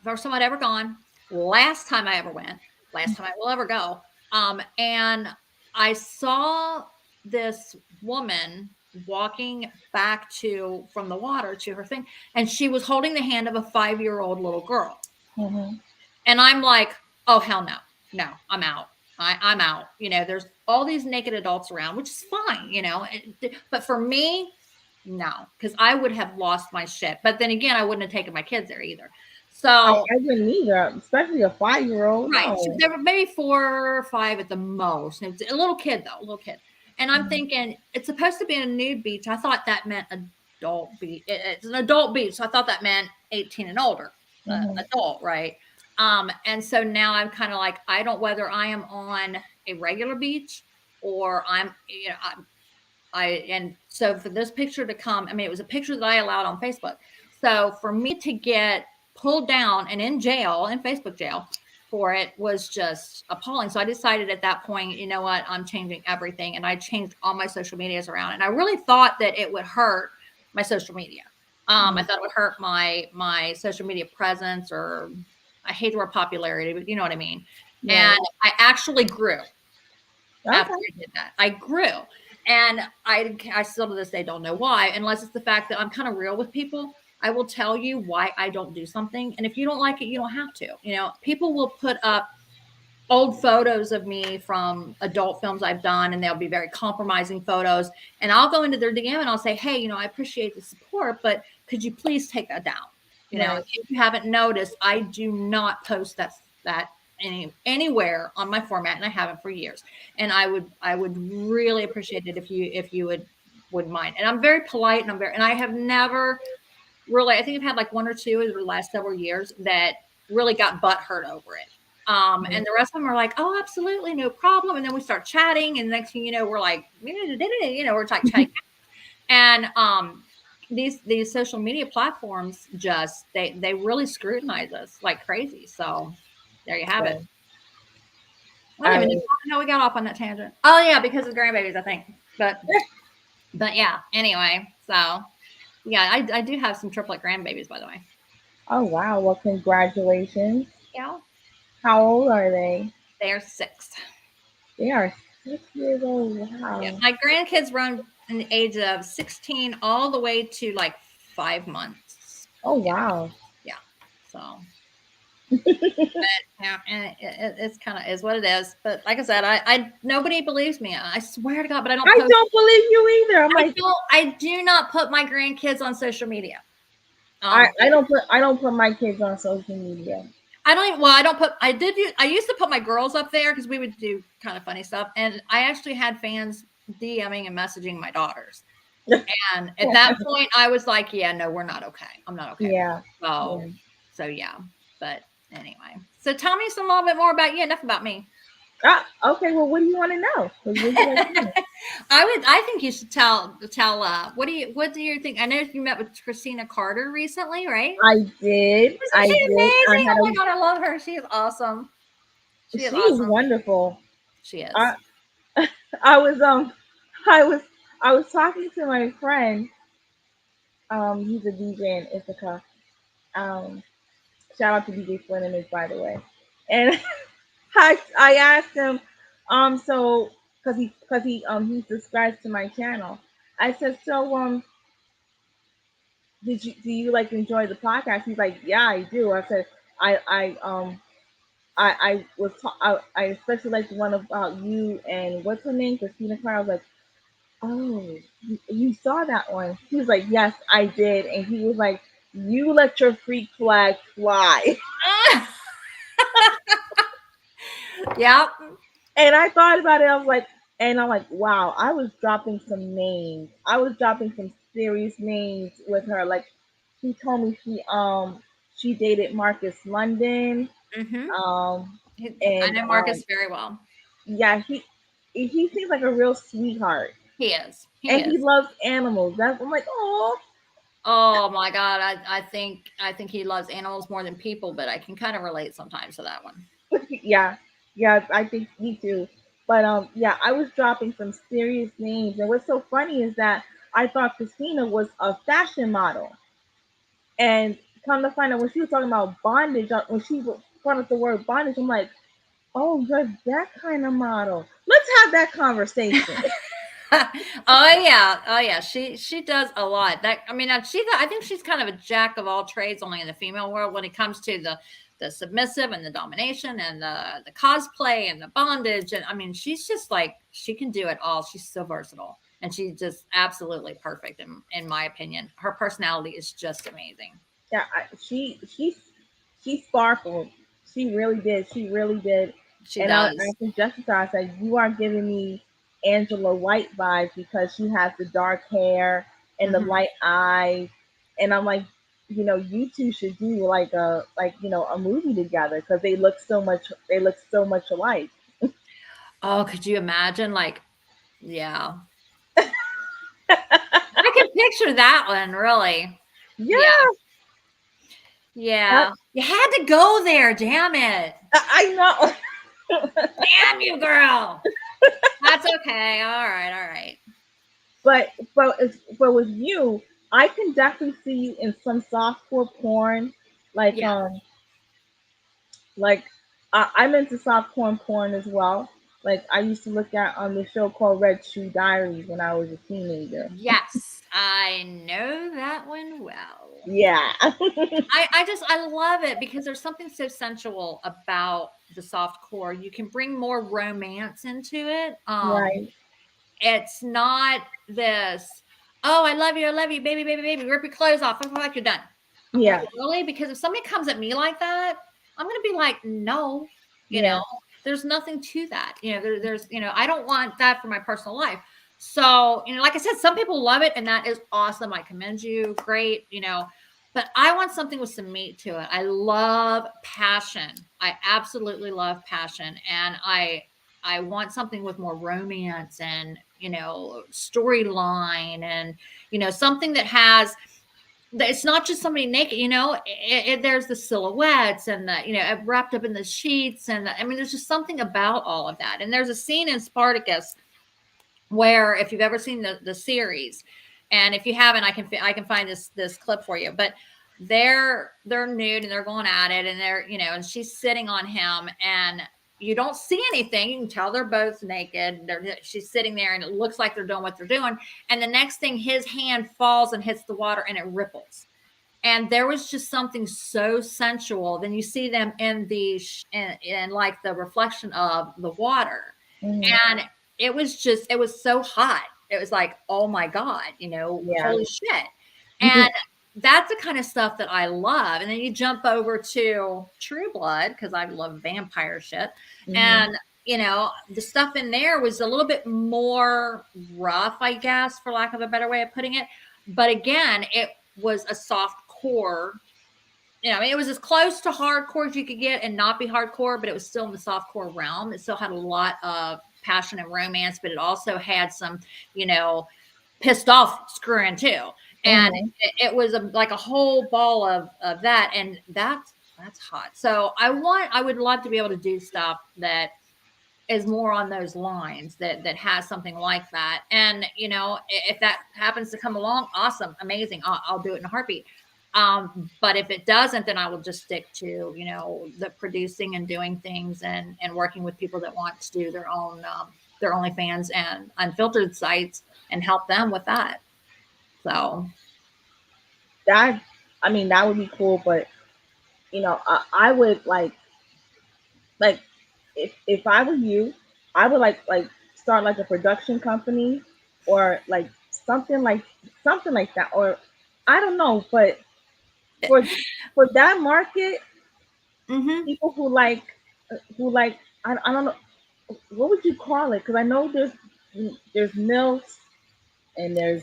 [SPEAKER 2] first time I'd ever gone, last time I ever went, last time I will ever go. And I saw this woman walking back from the water to her thing, and she was holding the hand of a 5-year-old little girl.
[SPEAKER 1] Hmm.
[SPEAKER 2] And I'm like, oh, hell no. No, I'm out. I'm out. There's all these naked adults around, which is fine, but for me, no, because I would have lost my shit. But then again, I wouldn't have taken my kids there either. So,
[SPEAKER 1] I wouldn't either, especially a 5-year-old.
[SPEAKER 2] right.
[SPEAKER 1] No.
[SPEAKER 2] There were maybe 4 or 5 at the most. It was a little kid, though, a little kid. And I'm
[SPEAKER 1] Mhm.
[SPEAKER 2] thinking, it's supposed to be a nude beach. I thought that meant adult beach. It's an adult beach. So I thought that meant 18 and older,
[SPEAKER 1] Mhm.
[SPEAKER 2] adult, right? And so now I'm kind of like, I don't, whether I am on a regular beach or and so for this picture to come, I mean, it was a picture that I allowed on Facebook. So for me to get pulled down and in jail, in Facebook jail for it, was just appalling. So I decided at that point, you know what, I'm changing everything. And I changed all my social medias around. And I really thought that it would hurt my social media. I
[SPEAKER 1] Mhm.
[SPEAKER 2] thought it would hurt my social media presence, or I hate the word popularity, but you know what I mean.
[SPEAKER 1] Right.
[SPEAKER 2] And I actually grew after
[SPEAKER 1] Okay.
[SPEAKER 2] I did that. I grew. And I still to this day don't know why, unless it's the fact that I'm kind of real with people. I will tell you why I don't do something. And if you don't like it, you don't have to. You know, people will put up old photos of me from adult films I've done, and they'll be very compromising photos. And I'll go into their DM and I'll say, hey, you know, I appreciate the support, but could you please take that down? You know,
[SPEAKER 1] Right.
[SPEAKER 2] if you haven't noticed, I do not post that anywhere on my format, and I haven't for years. And I would really appreciate it if you would mind. And I'm very polite, and I have never really, I think I've had like one or two in the last several years that really got butt hurt over it. And the rest of them are like, oh, absolutely, no problem. And then we start chatting, and the next thing you know, we're like, you know, we're like chatting. And these social media platforms just they really scrutinize us like crazy. So there you have it.
[SPEAKER 1] So
[SPEAKER 2] I don't
[SPEAKER 1] I
[SPEAKER 2] even know
[SPEAKER 1] mean,
[SPEAKER 2] how we got off on that tangent. Oh yeah, because of grandbabies, I think. But yeah. Anyway, so yeah, I do have some triplet grandbabies, by the way.
[SPEAKER 1] oh wow. Well, congratulations.
[SPEAKER 2] Yeah,
[SPEAKER 1] How old are they?
[SPEAKER 2] they're 6.
[SPEAKER 1] They are 6 years old.
[SPEAKER 2] Yeah,
[SPEAKER 1] Wow.
[SPEAKER 2] my grandkids run in the age of 16 all the way to like 5 months.
[SPEAKER 1] Oh
[SPEAKER 2] Yeah,
[SPEAKER 1] wow.
[SPEAKER 2] yeah. So yeah, and it's kind of is what it is. But like I said, I nobody believes me. I swear to God, but I don't
[SPEAKER 1] I
[SPEAKER 2] post.
[SPEAKER 1] don't believe you either. I'm like,
[SPEAKER 2] I do not put my grandkids on social media.
[SPEAKER 1] I don't put my kids on social media.
[SPEAKER 2] I don't even, well, I don't put, I used to put my girls up there because we would do kind of funny stuff. And I actually had fans DMing and messaging my daughters. And at that point, I was like, yeah, no, we're not okay. I'm not okay with
[SPEAKER 1] Yeah.
[SPEAKER 2] it.
[SPEAKER 1] Yeah.
[SPEAKER 2] So yeah. But anyway, so tell me some a little bit more about you. Enough about me.
[SPEAKER 1] Ah, okay. Well, what do you want to know? What would you like to know?
[SPEAKER 2] I think you should tell, what do you think? I know you met with Christina Carter recently, right?
[SPEAKER 1] I did.
[SPEAKER 2] Isn't
[SPEAKER 1] I
[SPEAKER 2] she
[SPEAKER 1] did. I
[SPEAKER 2] amazing?
[SPEAKER 1] had
[SPEAKER 2] Oh my God, I love her. She is awesome.
[SPEAKER 1] a.
[SPEAKER 2] She is
[SPEAKER 1] She is
[SPEAKER 2] awesome.
[SPEAKER 1] wonderful.
[SPEAKER 2] She is.
[SPEAKER 1] I I was I was I was talking to my friend. He's a DJ in Ithaca. Um, shout out to DJ Flinimage, by the way. And I asked him, so he subscribes to my channel. I said, so do you like enjoy the podcast? He's like, yeah, I do. I said, I especially like the one about you and what's her name, Christina Cloud. I was like, oh, you saw that one? He was like, yes, I did, and he was like, you let your freak flag fly.
[SPEAKER 2] Yep.
[SPEAKER 1] And I thought about it. I was like, and I'm like, wow, I was dropping some names. I was dropping some serious names with her. Like, she told me she dated Marcus London.
[SPEAKER 2] Mm-hmm.
[SPEAKER 1] Um,
[SPEAKER 2] I
[SPEAKER 1] and
[SPEAKER 2] know Marcus very well.
[SPEAKER 1] yeah, he seems like a real sweetheart,
[SPEAKER 2] He is. He
[SPEAKER 1] and he
[SPEAKER 2] is.
[SPEAKER 1] loves animals. That's I'm like, oh,
[SPEAKER 2] Oh my God. I think he loves animals more than people, but I can kind of relate sometimes to that one.
[SPEAKER 1] yeah, yeah. I think me too. But yeah, I was dropping some serious names, and what's so funny is that I thought Christina was a fashion model. And come to find out, when she was talking about bondage, when she brought up the word bondage, I'm like, oh, you're that kind of model. Let's have that conversation.
[SPEAKER 2] Oh yeah, she does a lot. That I mean, I think she's kind of a jack of all trades, only in the female world when it comes to the submissive and the domination and the cosplay and the bondage. And I mean, she's just like she can do it all. She's so versatile, and she's just absolutely perfect in my opinion. Her personality is just amazing.
[SPEAKER 1] Yeah, she sparkled. She really did. She really did.
[SPEAKER 2] She
[SPEAKER 1] And I
[SPEAKER 2] does.
[SPEAKER 1] suggested to her, I said, you are giving me Angela White vibes because she has the dark hair and the
[SPEAKER 2] Hmm.
[SPEAKER 1] light eyes. And I'm like, you two should do a movie together because they look so much alike.
[SPEAKER 2] Oh, could you imagine? Like, yeah, I can picture that one. Really. Yeah.
[SPEAKER 1] Yeah, I,
[SPEAKER 2] Yeah. You had to go there, damn it.
[SPEAKER 1] I know.
[SPEAKER 2] Damn you, girl. That's okay. All right, all right.
[SPEAKER 1] but with you, I can definitely see you in some softcore porn, like
[SPEAKER 2] Yeah.
[SPEAKER 1] Like I'm into soft porn as well. Like I used to look at on the show called Red Shoe Diaries when I was a teenager.
[SPEAKER 2] Yes, I know that one well.
[SPEAKER 1] Yeah.
[SPEAKER 2] I love it because there's something so sensual about the soft core. You can bring more romance into it.
[SPEAKER 1] Right.
[SPEAKER 2] It's not this, oh, I love you, baby, baby, baby, rip your clothes off. I feel like you're done. I'm like,
[SPEAKER 1] Yeah.
[SPEAKER 2] really? Because if somebody comes at me like that, I'm gonna be like, no, you know,
[SPEAKER 1] Yeah.
[SPEAKER 2] there's nothing to that. There's, I don't want that for my personal life. So, like I said, some people love it, and that is awesome. I commend you. Great, but I want something with some meat to it. I love passion. I absolutely love passion. And I want something with more romance and, storyline and, something that has, it's not just somebody naked, there's the silhouettes and the, wrapped up in the sheets. And I mean, there's just something about all of that. And there's a scene in Spartacus where, if you've ever seen the series, and if you haven't, I can find this clip for you, but they're nude and they're going at it, and they're, and she's sitting on him, and you don't see anything. You can tell they're both naked. She's sitting there, and it looks like they're doing what they're doing. And the next thing, his hand falls and hits the water, and it ripples. And there was just something so sensual. Then you see them in like the reflection of the water,
[SPEAKER 1] Hmm.
[SPEAKER 2] and it was so hot. It was like, oh my god,
[SPEAKER 1] Yeah.
[SPEAKER 2] holy shit. And that's the kind of stuff that I love. And then you jump over to True Blood, because I love vampire shit,
[SPEAKER 1] Hmm.
[SPEAKER 2] and the stuff in there was a little bit more rough, I guess, for lack of a better way of putting it. But again, it was a soft core. I mean, it was as close to hardcore as you could get and not be hardcore, but it was still in the soft core realm. It still had a lot of passion and romance, but it also had some, you know, pissed off screwing too. And
[SPEAKER 1] Hmm.
[SPEAKER 2] it was like a whole ball of that. And that's hot. So I would love to be able to do stuff that is more on those lines, that has something like that. And if that happens to come along, awesome, amazing, I'll do it in a heartbeat. But if it doesn't, then I will just stick to the producing and doing things, and working with people that want to do their OnlyFans and unfiltered sites, and help them with that. So
[SPEAKER 1] That, I mean, that would be cool, but I would like if I were you, I would like start like a production company or like something like something like that, or I don't know, but for for that market,
[SPEAKER 2] hmm
[SPEAKER 1] people who like I don't know what would you call it, because I know there's milfs and there's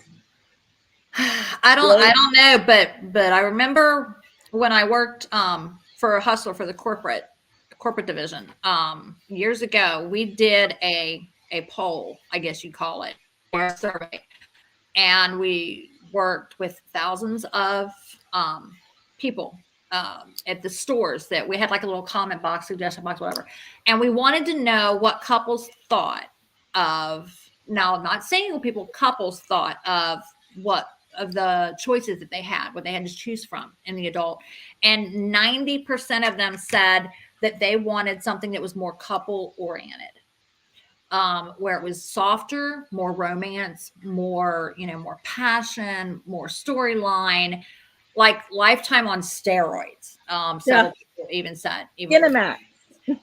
[SPEAKER 2] I
[SPEAKER 1] blade.
[SPEAKER 2] don't know, but I remember when I worked for a hustler for the corporate division years ago. We did a poll, I guess you call it, or a survey, and we worked with thousands of people at the stores. That we had like a little comment box, suggestion box, whatever, and we wanted to know what couples thought of, now not single people, couples thought of what, of the choices that they had, what they had to choose from in the adult. And 90% of them said that they wanted something that was more couple oriented, where it was softer, more romance, more, more passion, more storyline, like Lifetime on steroids.
[SPEAKER 1] Yeah,
[SPEAKER 2] Several people even said, even
[SPEAKER 1] get a
[SPEAKER 2] worse.
[SPEAKER 1] mat.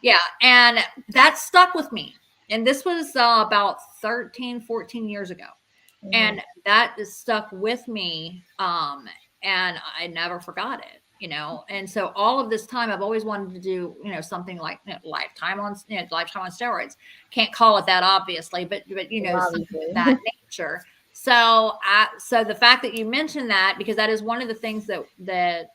[SPEAKER 2] Yeah. And that stuck with me. And this was about 13, 14 years ago.
[SPEAKER 1] Hmm.
[SPEAKER 2] And that is stuck with me. And I never forgot it, and so all of this time I've always wanted to do, something like, Lifetime on steroids. Can't call it that, obviously, but something of
[SPEAKER 1] Obviously.
[SPEAKER 2] that nature. So the fact that you mentioned that, because that is one of the things that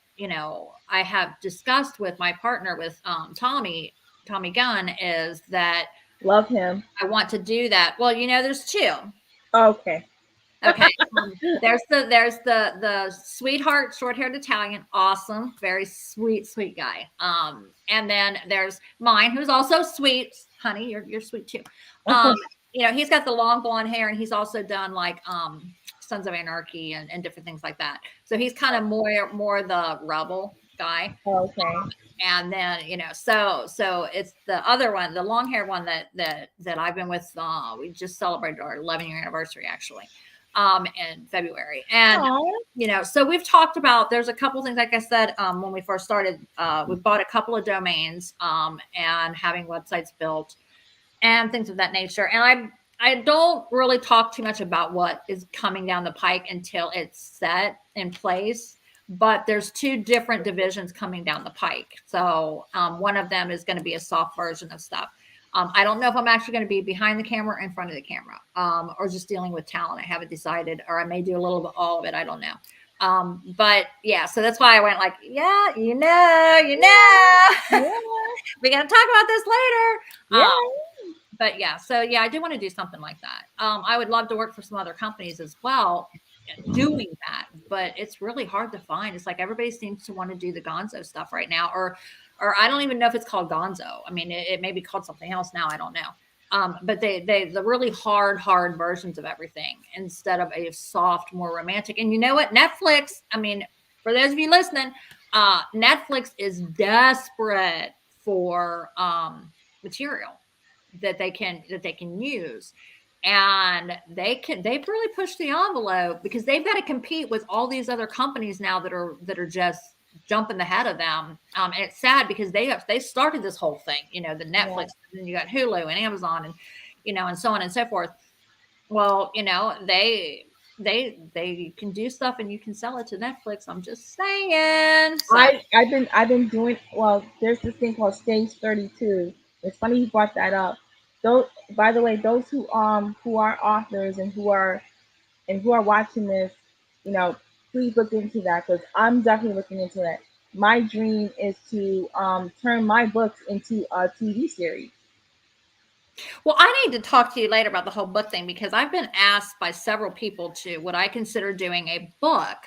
[SPEAKER 2] I have discussed with my partner, with Tommy Gunn, is that
[SPEAKER 1] Love him.
[SPEAKER 2] I want to do that. Well, there's two.
[SPEAKER 1] Okay.
[SPEAKER 2] Okay. There's the sweetheart, short-haired Italian, awesome, very sweet, sweet guy. And then there's mine, who's also sweet. Honey, you're sweet too. Um, he's got the long blonde hair, and he's also done like Sons of Anarchy and different things like that. So he's kind of more the rebel guy.
[SPEAKER 1] Okay.
[SPEAKER 2] And then, so it's the other one, the long hair one that I've been with. We just celebrated our 11-year anniversary actually, in February. And
[SPEAKER 1] Oh,
[SPEAKER 2] so we've talked about, there's a couple things, like I said, when we first started, we bought a couple of domains, and having websites built and things of that nature. And I don't really talk too much about what is coming down the pike until it's set in place. But there's two different divisions coming down the pike. So one of them is going to be a soft version of stuff. I don't know if I'm actually going to be behind the camera or in front of the camera, or just dealing with talent. I haven't decided, or I may do a little bit all of it. I don't know. But yeah, so that's why I went like, yeah,
[SPEAKER 1] yeah,
[SPEAKER 2] we're gonna talk about this later.
[SPEAKER 1] yeah.
[SPEAKER 2] But yeah, so yeah, I do want to do something like that. I would love to work for some other companies as well doing that, but it's really hard to find. It's like everybody seems to want to do the Gonzo stuff right now, or I don't even know if it's called Gonzo. I mean, it may be called something else now. I don't know. But they the really hard versions of everything instead of a soft, more romantic. And you know what? Netflix. I mean, for those of you listening, Netflix is desperate for material that they can use, and they've really pushed the envelope because they've got to compete with all these other companies now that are just jumping ahead of them. And it's sad because they started this whole thing, the
[SPEAKER 1] Yeah.
[SPEAKER 2] Netflix, and then you got Hulu and Amazon, and and so on and so forth. Well, they can do stuff and you can sell it to Netflix. I'm just saying. So
[SPEAKER 1] I've been doing well. There's this thing called Stage 32. It's funny you brought that up. Those, by the way, those who are authors and who are watching this, you know, please look into that because I'm definitely looking into that. My dream is to turn my books into a TV series.
[SPEAKER 2] Well, I need to talk to you later about the whole book thing because I've been asked by several people to what I consider doing a book,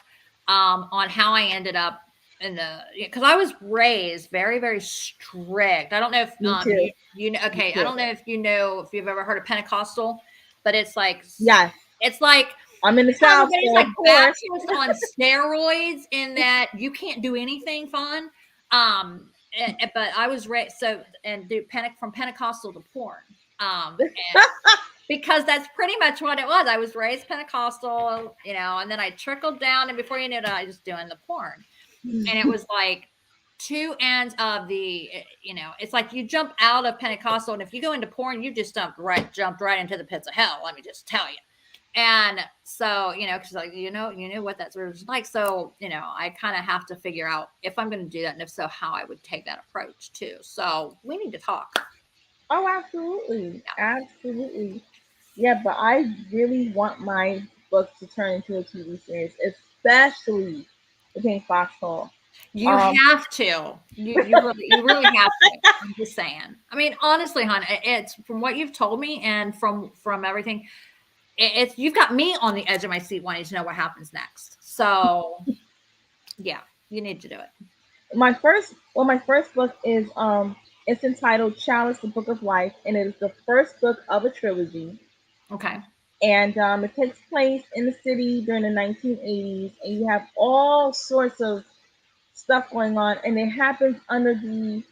[SPEAKER 2] on how I ended up in the, because I was raised very, very strict. I don't know if
[SPEAKER 1] Me too.
[SPEAKER 2] you know.
[SPEAKER 1] Me
[SPEAKER 2] Okay, I
[SPEAKER 1] too.
[SPEAKER 2] don't know if you've ever heard of Pentecostal, but
[SPEAKER 1] Yes,
[SPEAKER 2] it's like
[SPEAKER 1] I'm in the
[SPEAKER 2] kind
[SPEAKER 1] South,
[SPEAKER 2] of, but it's
[SPEAKER 1] so
[SPEAKER 2] like
[SPEAKER 1] of course.
[SPEAKER 2] Baptist on steroids in that you can't do anything fun. But I was raised so and do from Pentecostal to porn. And because that's pretty much what it was. I was raised Pentecostal, and then I trickled down, and before you knew it, I was doing the porn, and it was like two ends of the, it's like you jump out of Pentecostal, and if you go into porn, you just jumped right into the pits of hell. Let me just tell you. And so, because like you know what that sort of like. So, I kind of have to figure out if I'm going to do that, and if so, how I would take that approach too. So we need to talk.
[SPEAKER 1] Oh, absolutely, absolutely. Yeah, but I really want my books to turn into a TV series, especially the Pink Foxhole.
[SPEAKER 2] You
[SPEAKER 1] Um,
[SPEAKER 2] have to. You really have to. I'm just saying. I mean, honestly, hon, it's from what you've told me and from everything. It's you've got me on the edge of my seat wanting to know what happens next. So yeah, you need to do it.
[SPEAKER 1] my first book is it's entitled Chalice, the Book of Life, and it is the first book of a trilogy.
[SPEAKER 2] Okay.
[SPEAKER 1] And it takes place in the city during the 1980s, and you have all sorts of stuff going on, and it happens under the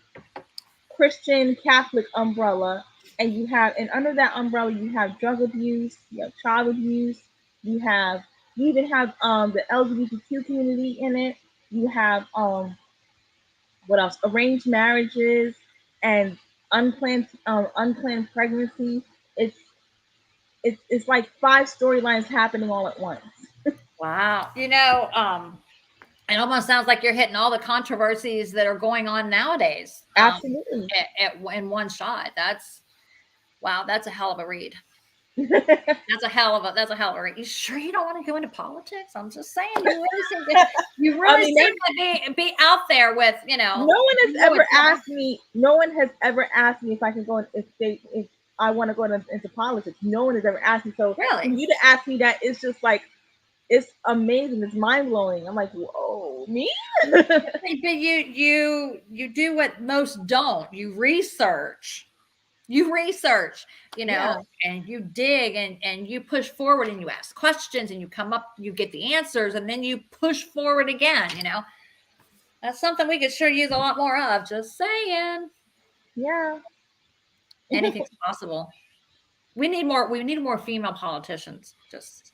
[SPEAKER 1] Christian Catholic umbrella. And under that umbrella, you have drug abuse, you have child abuse, you have, you even have the LGBTQ community in it. You have what else? Arranged marriages and unplanned pregnancy. It's it's like five storylines happening all at once.
[SPEAKER 2] Wow. It almost sounds like you're hitting all the controversies that are going on nowadays,
[SPEAKER 1] Absolutely.
[SPEAKER 2] in one shot. That's wow. That's a hell of a read.
[SPEAKER 1] No
[SPEAKER 2] That's a hell of a read. You sure you don't want to go into politics? I'm just saying. You
[SPEAKER 1] I
[SPEAKER 2] really
[SPEAKER 1] mean,
[SPEAKER 2] seem to be out there with
[SPEAKER 1] one has
[SPEAKER 2] you know
[SPEAKER 1] ever
[SPEAKER 2] what you want.
[SPEAKER 1] asked me. No one has ever asked me if I can go if I want to go into politics. No one has ever asked me. So for
[SPEAKER 2] Really.
[SPEAKER 1] you to ask me that, it's just like it's amazing. It's mind blowing. I'm like, whoa, me?
[SPEAKER 2] But you do what most don't. You research,
[SPEAKER 1] Yeah.
[SPEAKER 2] and you dig and you push forward and you ask questions and you come up, you get the answers, and then you push forward again. That's something we could sure use a lot more of. Just saying.
[SPEAKER 1] Yeah.
[SPEAKER 2] Anything's possible. We need more. We need more female politicians. Just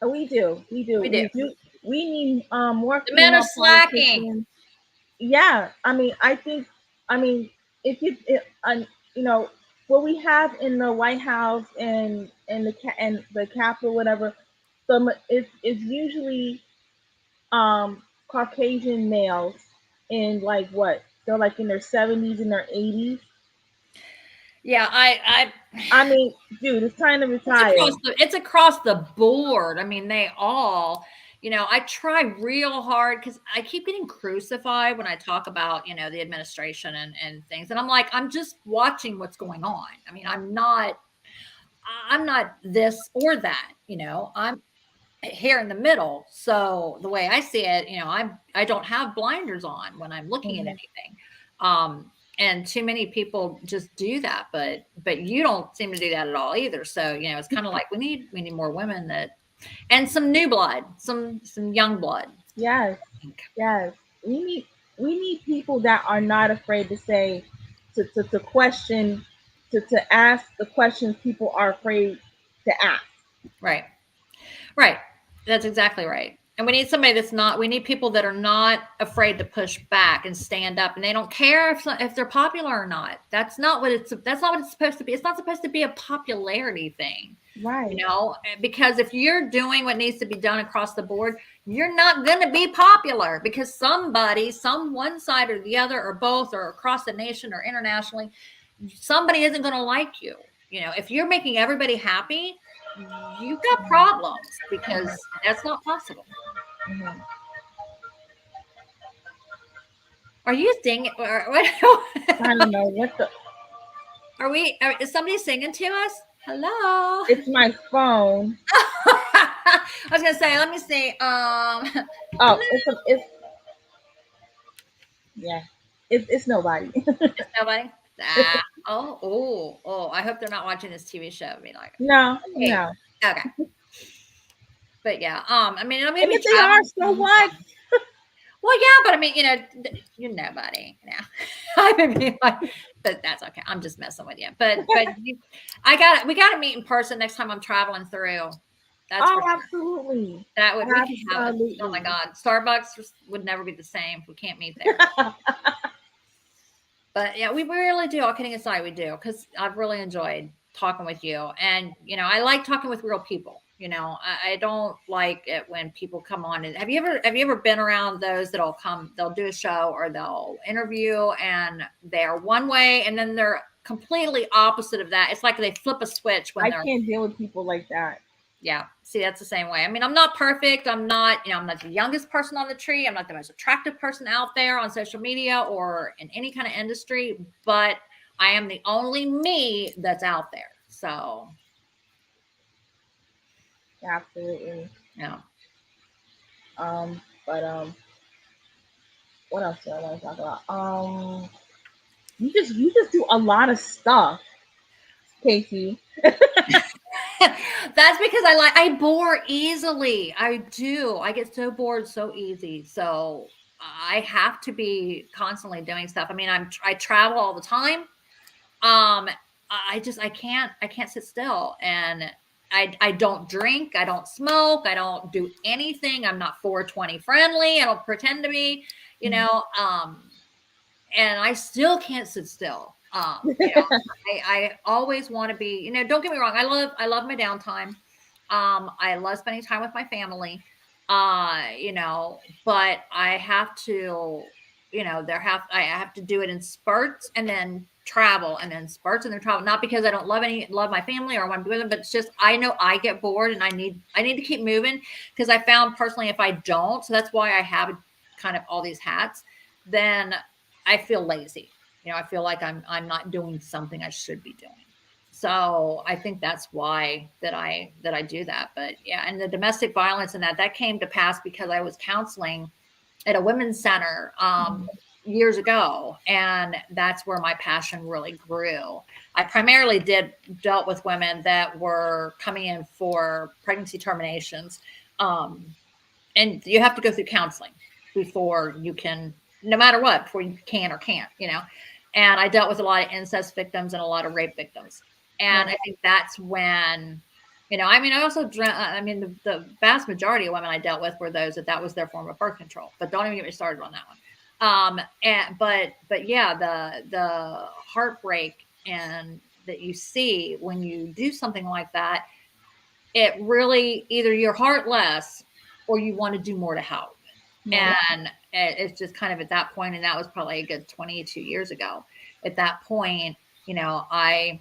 [SPEAKER 1] We do. We do.
[SPEAKER 2] we do.
[SPEAKER 1] We do. We need more
[SPEAKER 2] The men are
[SPEAKER 1] female
[SPEAKER 2] slacking.
[SPEAKER 1] politicians. Yeah. I mean, I think. I mean, if you, you know, what we have in the White House and the Capitol, whatever, it's usually Caucasian males in like what they're like in their 70s and their 80s.
[SPEAKER 2] Yeah,
[SPEAKER 1] I mean, dude, it's time to retire.
[SPEAKER 2] it's across the board. I mean, they all, I try real hard because I keep getting crucified when I talk about, the administration and things. And I'm like, I'm just watching what's going on. I mean, I'm not this or that, I'm here in the middle. So the way I see it, I don't have blinders on when I'm looking at
[SPEAKER 1] Mhm.
[SPEAKER 2] anything. And too many people just do that, but you don't seem to do that at all either. So, it's kind of like we need more women and some new blood, some young blood.
[SPEAKER 1] Yes, yes. We need we need people that are not afraid to say to question to ask the questions people are afraid to ask.
[SPEAKER 2] Right. Right. That's exactly right. And we need somebody we need people that are not afraid to push back and stand up, and they don't care if they're popular or not. That's not what it's supposed to be. It's not supposed to be a popularity thing,
[SPEAKER 1] Right.
[SPEAKER 2] because if you're doing what needs to be done across the board, you're not going to be popular because one side or the other or both or across the nation or internationally, somebody isn't going to like you. If you're making everybody happy, you've got problems because that's not possible.
[SPEAKER 1] Mhm.
[SPEAKER 2] Are you singing? What?
[SPEAKER 1] I don't know what the.
[SPEAKER 2] Is somebody singing to us? Hello.
[SPEAKER 1] It's my phone.
[SPEAKER 2] I was gonna say, let me see.
[SPEAKER 1] Oh,
[SPEAKER 2] Hello.
[SPEAKER 1] it's yeah. It's nobody.
[SPEAKER 2] It's nobody. Oh. I hope they're not watching this TV show. Be like,
[SPEAKER 1] No,
[SPEAKER 2] hey,
[SPEAKER 1] no.
[SPEAKER 2] okay. But yeah, I mean, I'm gonna
[SPEAKER 1] And
[SPEAKER 2] be
[SPEAKER 1] if they are,
[SPEAKER 2] traveling
[SPEAKER 1] so
[SPEAKER 2] soon,
[SPEAKER 1] what?
[SPEAKER 2] so. Well, yeah, but I mean, you're nobody. I mean, but that's okay. I'm just messing with you. But we got to meet in person next time I'm traveling through. That's
[SPEAKER 1] Oh,
[SPEAKER 2] for sure.
[SPEAKER 1] absolutely.
[SPEAKER 2] We could have it. Oh my
[SPEAKER 1] Absolutely.
[SPEAKER 2] God, Starbucks would never be the same if we can't meet there. But yeah, we really do. All kidding aside, we do because I've really enjoyed talking with you, and I like talking with real people. I don't like it when people come on. And have you ever been around those that'll come? They'll do a show or they'll interview, and they're one way, and then they're completely opposite of that. It's like they flip a switch when
[SPEAKER 1] I
[SPEAKER 2] they're.
[SPEAKER 1] can't deal with people like that.
[SPEAKER 2] Yeah, see, that's the same way. I mean, I'm not perfect. I'm not the youngest person on the tree. I'm not the most attractive person out there on social media or in any kind of industry, but I am the only me that's out there. So,
[SPEAKER 1] Absolutely.
[SPEAKER 2] yeah.
[SPEAKER 1] But what else do I want to talk about? You just do a lot of stuff, Kasey.
[SPEAKER 2] That's because I bore easily. I do. I get so bored so easy. So I have to be constantly doing stuff. I mean, I travel all the time. I can't sit still, and I don't drink, I don't smoke, I don't do anything. I'm not 420 friendly. I don't pretend to be, you
[SPEAKER 1] Mhm.
[SPEAKER 2] know. And I still can't sit still. I always want to be. Don't get me wrong. I love my downtime. I love spending time with my family. But I have to, I have to do it in spurts and then travel and then spurts and then travel. Not because I don't love my family or want to be with them, but it's just I know I get bored and I need to keep moving because I found personally if I don't, so that's why I have kind of all these hats, then I feel lazy. I feel like I'm not doing something I should be doing. So I think that's why that I do that. But yeah, and the domestic violence and that came to pass because I was counseling at a women's center years ago, and that's where my passion really grew. I primarily dealt with women that were coming in for pregnancy terminations, and you have to go through counseling before you can no matter what before you can or can't, you know. And I dealt with a lot of incest victims and a lot of rape victims. And I
[SPEAKER 1] Right.
[SPEAKER 2] think that's when, you know, I mean, I also, I mean, the vast majority of women I dealt with were those that was their form of birth control. But don't even get me started on that one. And but yeah, the heartbreak and that you see when you do something like that, it really either you're heartless or you want to do more to help.
[SPEAKER 1] Right.
[SPEAKER 2] And it's just kind of at that point, and that was probably a good 22 years ago. At that point, you know, I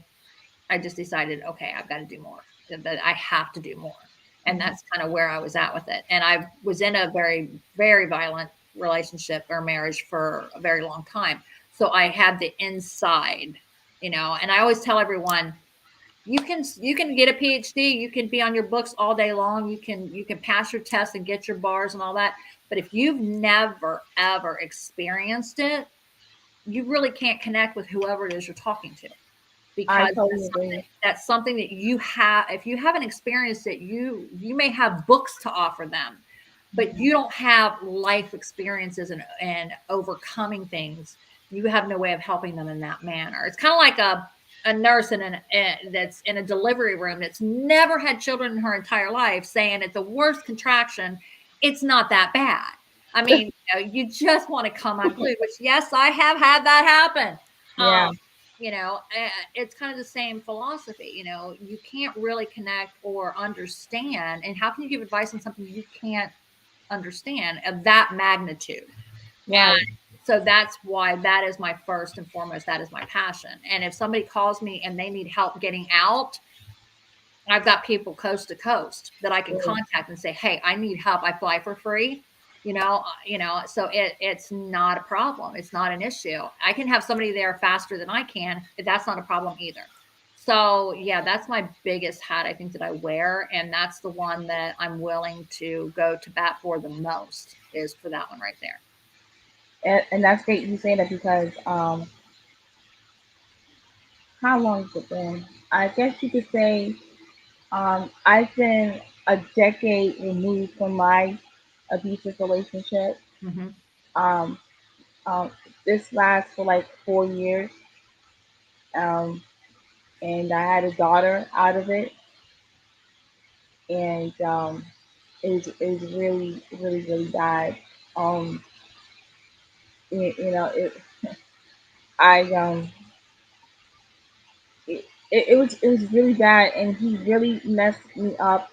[SPEAKER 2] just decided, okay, I've got to do more. That I have to do more, and
[SPEAKER 1] Mhm.
[SPEAKER 2] that's kind of where I was at with it. And I was in a very, very violent relationship or marriage for a very long time, so I had the inside, you know. And I always tell everyone, you can get a PhD, you can be on your books all day long, you can pass your tests and get your bars and all that. But if you've never ever experienced it, you really can't connect with whoever it is you're talking to,
[SPEAKER 1] I
[SPEAKER 2] because
[SPEAKER 1] totally agree.
[SPEAKER 2] that's something that you have. If you haven't experienced it, you may have books to offer them, but
[SPEAKER 1] Mhm.
[SPEAKER 2] you don't have life experiences and overcoming things. You have no way of helping them in that manner. It's kind of like a nurse that's in a delivery room that's never had children in her entire life saying at the worst contraction, it's not that bad. I mean, you know, you just want to come unglued, which yes, I have had that happen.
[SPEAKER 1] Yeah.
[SPEAKER 2] You know, it's kind of the same philosophy. You know, you can't really connect or understand, and how can you give advice on something you can't understand of that magnitude? And
[SPEAKER 1] Right.
[SPEAKER 2] so that's why that is my first and foremost, that is my passion. And if somebody calls me and they need help getting out, I've got people coast to coast that I can
[SPEAKER 1] True.
[SPEAKER 2] contact and say, "Hey, I need help. I fly for free." So it's not a problem. It's not an issue. I can have somebody there faster than I can. That's not a problem either. So yeah, that's my biggest hat I think that I wear, and that's the one that I'm willing to go to bat for the most, is for that one right there.
[SPEAKER 1] And that's great you say that because how long has it been? I guess you could say I've been a decade removed from my abusive relationship.
[SPEAKER 2] Hmm.
[SPEAKER 1] Um, um, this lasts for like 4 years, um, and I had a daughter out of it, and it was really, really, really bad. Um, it I it was really bad, and he really messed me up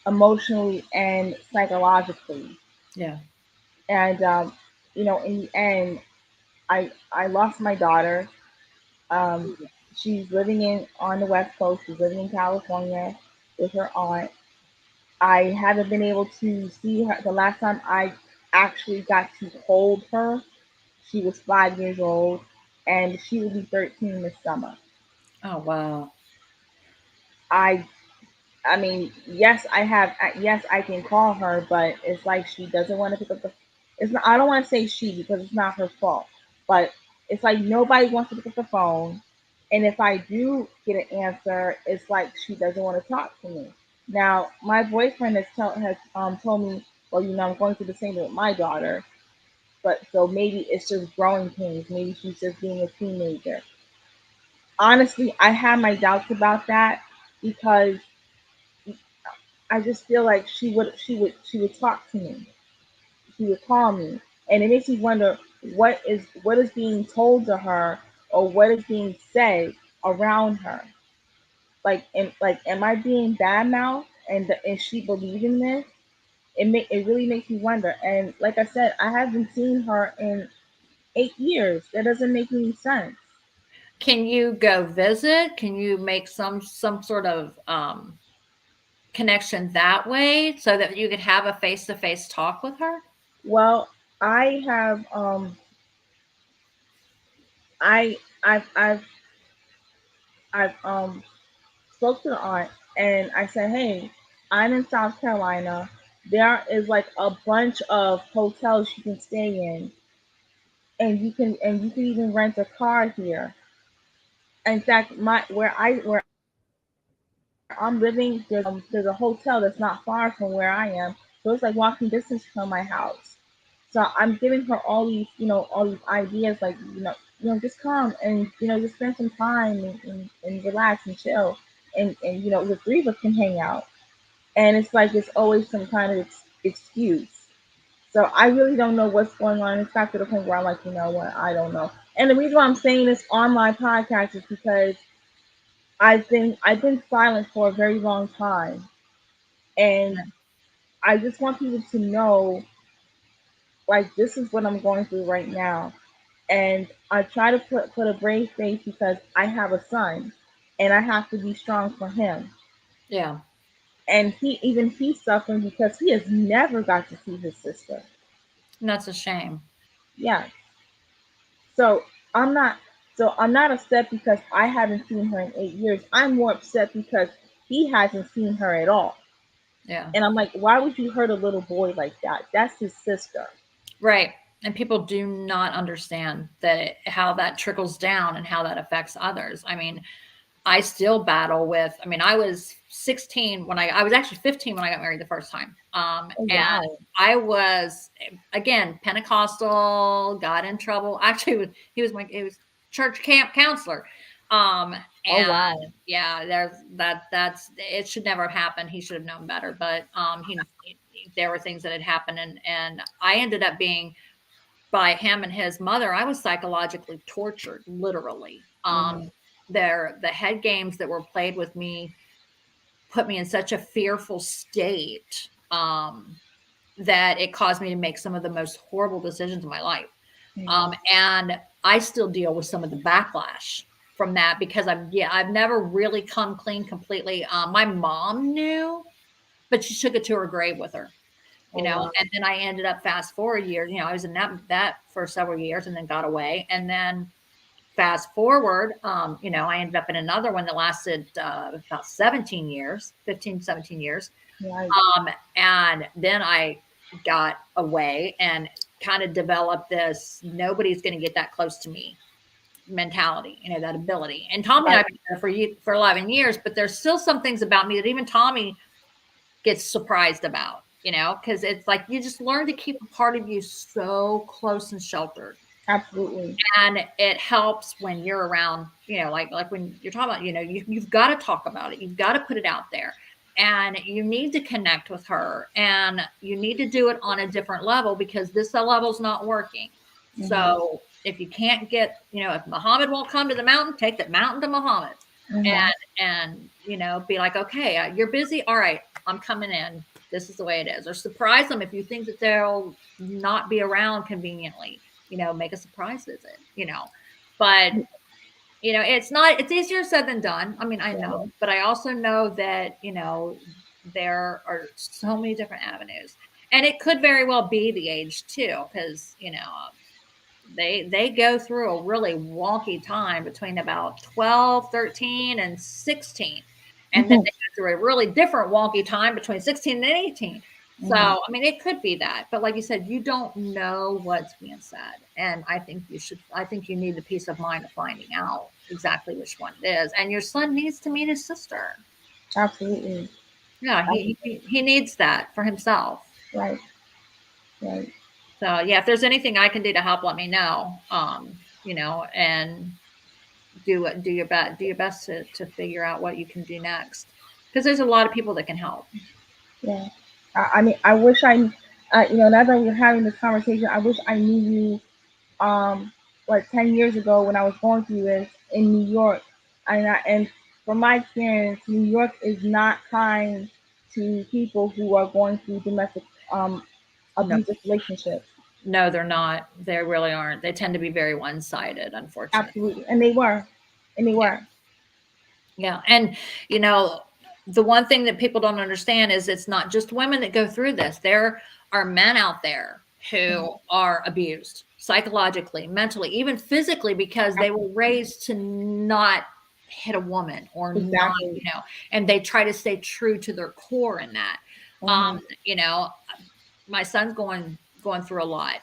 [SPEAKER 1] emotionally and psychologically.
[SPEAKER 2] Yeah.
[SPEAKER 1] And in the end, I lost my daughter. Um, she's living in on the West Coast. She's living in California with her aunt. I haven't been able to see her. The last time I actually got to hold her, she was 5 years old, and she will be 13 this summer.
[SPEAKER 2] Oh wow.
[SPEAKER 1] I I mean, yes, I have. Yes, I can call her, but it's like she doesn't want to pick up the. It's not. I don't want to say she because it's not her fault, but it's like nobody wants to pick up the phone, and if I do get an answer, it's like she doesn't want to talk to me. Now, my boyfriend has told me, well, I'm going through the same with my daughter, but so maybe it's just growing pains. Maybe she's just being a teenager. Honestly, I have my doubts about that because I just feel like she would talk to me. She would call me, and it makes me wonder what is being told to her or what is being said around her. Am I being bad mouth and is she believing this? It really makes me wonder. And like I said, I haven't seen her in 8 years. That doesn't make any sense.
[SPEAKER 2] Can you go visit? Can you make some sort of connection that way so that you could have a face to face talk with her?
[SPEAKER 1] Well, I have I I've spoke to the aunt and I said, hey, I'm in South Carolina. There is like a bunch of hotels you can stay in, and you can even rent a car here. In fact, my where I'm living, there's a hotel that's not far from where I am, so it's like walking distance from my house. So I'm giving her all these, all these ideas, like, just come and, just spend some time and relax and chill. And, the three of us can hang out. And it's like, it's always some kind of excuse. So I really don't know what's going on. It's got to the point where I'm like, you know what? I don't know. And the reason why I'm saying this on my podcast is because I've been silent for a very long time. And I just want people to know, like, this is what I'm going through right now. And I try to put a brave face because I have a son and I have to be strong for him.
[SPEAKER 2] Yeah.
[SPEAKER 1] And he's suffering because he has never got to see his sister.
[SPEAKER 2] And that's a shame.
[SPEAKER 1] Yeah. So I'm not I'm not upset because I haven't seen her in 8 years. I'm more upset because he hasn't seen her at all.
[SPEAKER 2] Yeah.
[SPEAKER 1] And I'm like, why would you hurt a little boy like that? That's his sister.
[SPEAKER 2] Right. And people do not understand that how that trickles down and how that affects others. I mean, I still battle with, I mean, I was 16 when I was actually 15 when I got married the first time.
[SPEAKER 1] Oh
[SPEAKER 2] And
[SPEAKER 1] wow.
[SPEAKER 2] I was, again, Pentecostal, got in trouble. Actually, he was church camp counselor.
[SPEAKER 1] Oh
[SPEAKER 2] And
[SPEAKER 1] wow.
[SPEAKER 2] yeah, it should never have happened. He should have known better. But there were things that had happened, and I ended up being, by him and his mother, I was psychologically tortured, literally.
[SPEAKER 1] Hmm.
[SPEAKER 2] The head games that were played with me put me in such a fearful state, that it caused me to make some of the most horrible decisions in my life.
[SPEAKER 1] Hmm.
[SPEAKER 2] And I still deal with some of the backlash from that because I've never really come clean completely. My mom knew, but she took it to her grave with her,
[SPEAKER 1] Oh wow.
[SPEAKER 2] and then I ended up fast forward years, I was in that for several years and then got away. And then fast forward, I ended up in another one that lasted about 17 years, 15, 17 years.
[SPEAKER 1] Right.
[SPEAKER 2] And then I got away and kind of developed this nobody's going to get that close to me mentality, that ability. And Tommy and I
[SPEAKER 1] Right.
[SPEAKER 2] have been together for 11 years, but there's still some things about me that even Tommy gets surprised about, because it's like you just learn to keep a part of you so close and sheltered.
[SPEAKER 1] Absolutely.
[SPEAKER 2] And it helps when you're around, like when you're talking about, you've got to talk about it. You've got to put it out there. And you need to connect with her. And you need to do it on a different level because this level's not working.
[SPEAKER 1] Hmm.
[SPEAKER 2] So if you can't get, if Muhammad won't come to the mountain, take that mountain to Muhammad.
[SPEAKER 1] Hmm.
[SPEAKER 2] And be like, okay, you're busy. All right, I'm coming in. This is the way it is. Or surprise them if you think that they'll not be around conveniently, make a surprise visit, but it's easier said than done. I mean, I know,
[SPEAKER 1] Yeah.
[SPEAKER 2] but I also know that, there are so many different avenues, and it could very well be the age too, because, they go through a really wonky time between about 12, 13, and 16. And then
[SPEAKER 1] Hmm.
[SPEAKER 2] they go through a really different wonky time between 16 and 18. So,
[SPEAKER 1] Hmm.
[SPEAKER 2] I mean, it could be that. But like you said, you don't know what's being said. And I think you need the peace of mind of finding out exactly which one it is. And your son needs to meet his sister.
[SPEAKER 1] Absolutely.
[SPEAKER 2] Yeah, he needs that for himself.
[SPEAKER 1] Right. Right.
[SPEAKER 2] So, yeah, if there's anything I can do to help, let me know. And do your best to figure out what you can do next, because there's a lot of people that can help.
[SPEAKER 1] Yeah. I mean, I wish now that we're having this conversation, I wish I knew you, like 10 years ago when I was going through this in New York. And from my experience, New York is not kind to people who are going through domestic, um,
[SPEAKER 2] No,
[SPEAKER 1] abusive relationships.
[SPEAKER 2] no, they're not. They really aren't. They tend to be very one-sided, unfortunately.
[SPEAKER 1] Absolutely, and they were, and they were.
[SPEAKER 2] Yeah. And, you know, the one thing that people don't understand is it's not just women that go through this. There are men out there who
[SPEAKER 1] Mhm.
[SPEAKER 2] are abused psychologically, mentally, even physically, because they were
[SPEAKER 1] Absolutely,
[SPEAKER 2] raised to not hit a woman or not,
[SPEAKER 1] exactly.
[SPEAKER 2] and they try to stay true to their core in that.
[SPEAKER 1] Hmm.
[SPEAKER 2] You know, my son's going through a lot,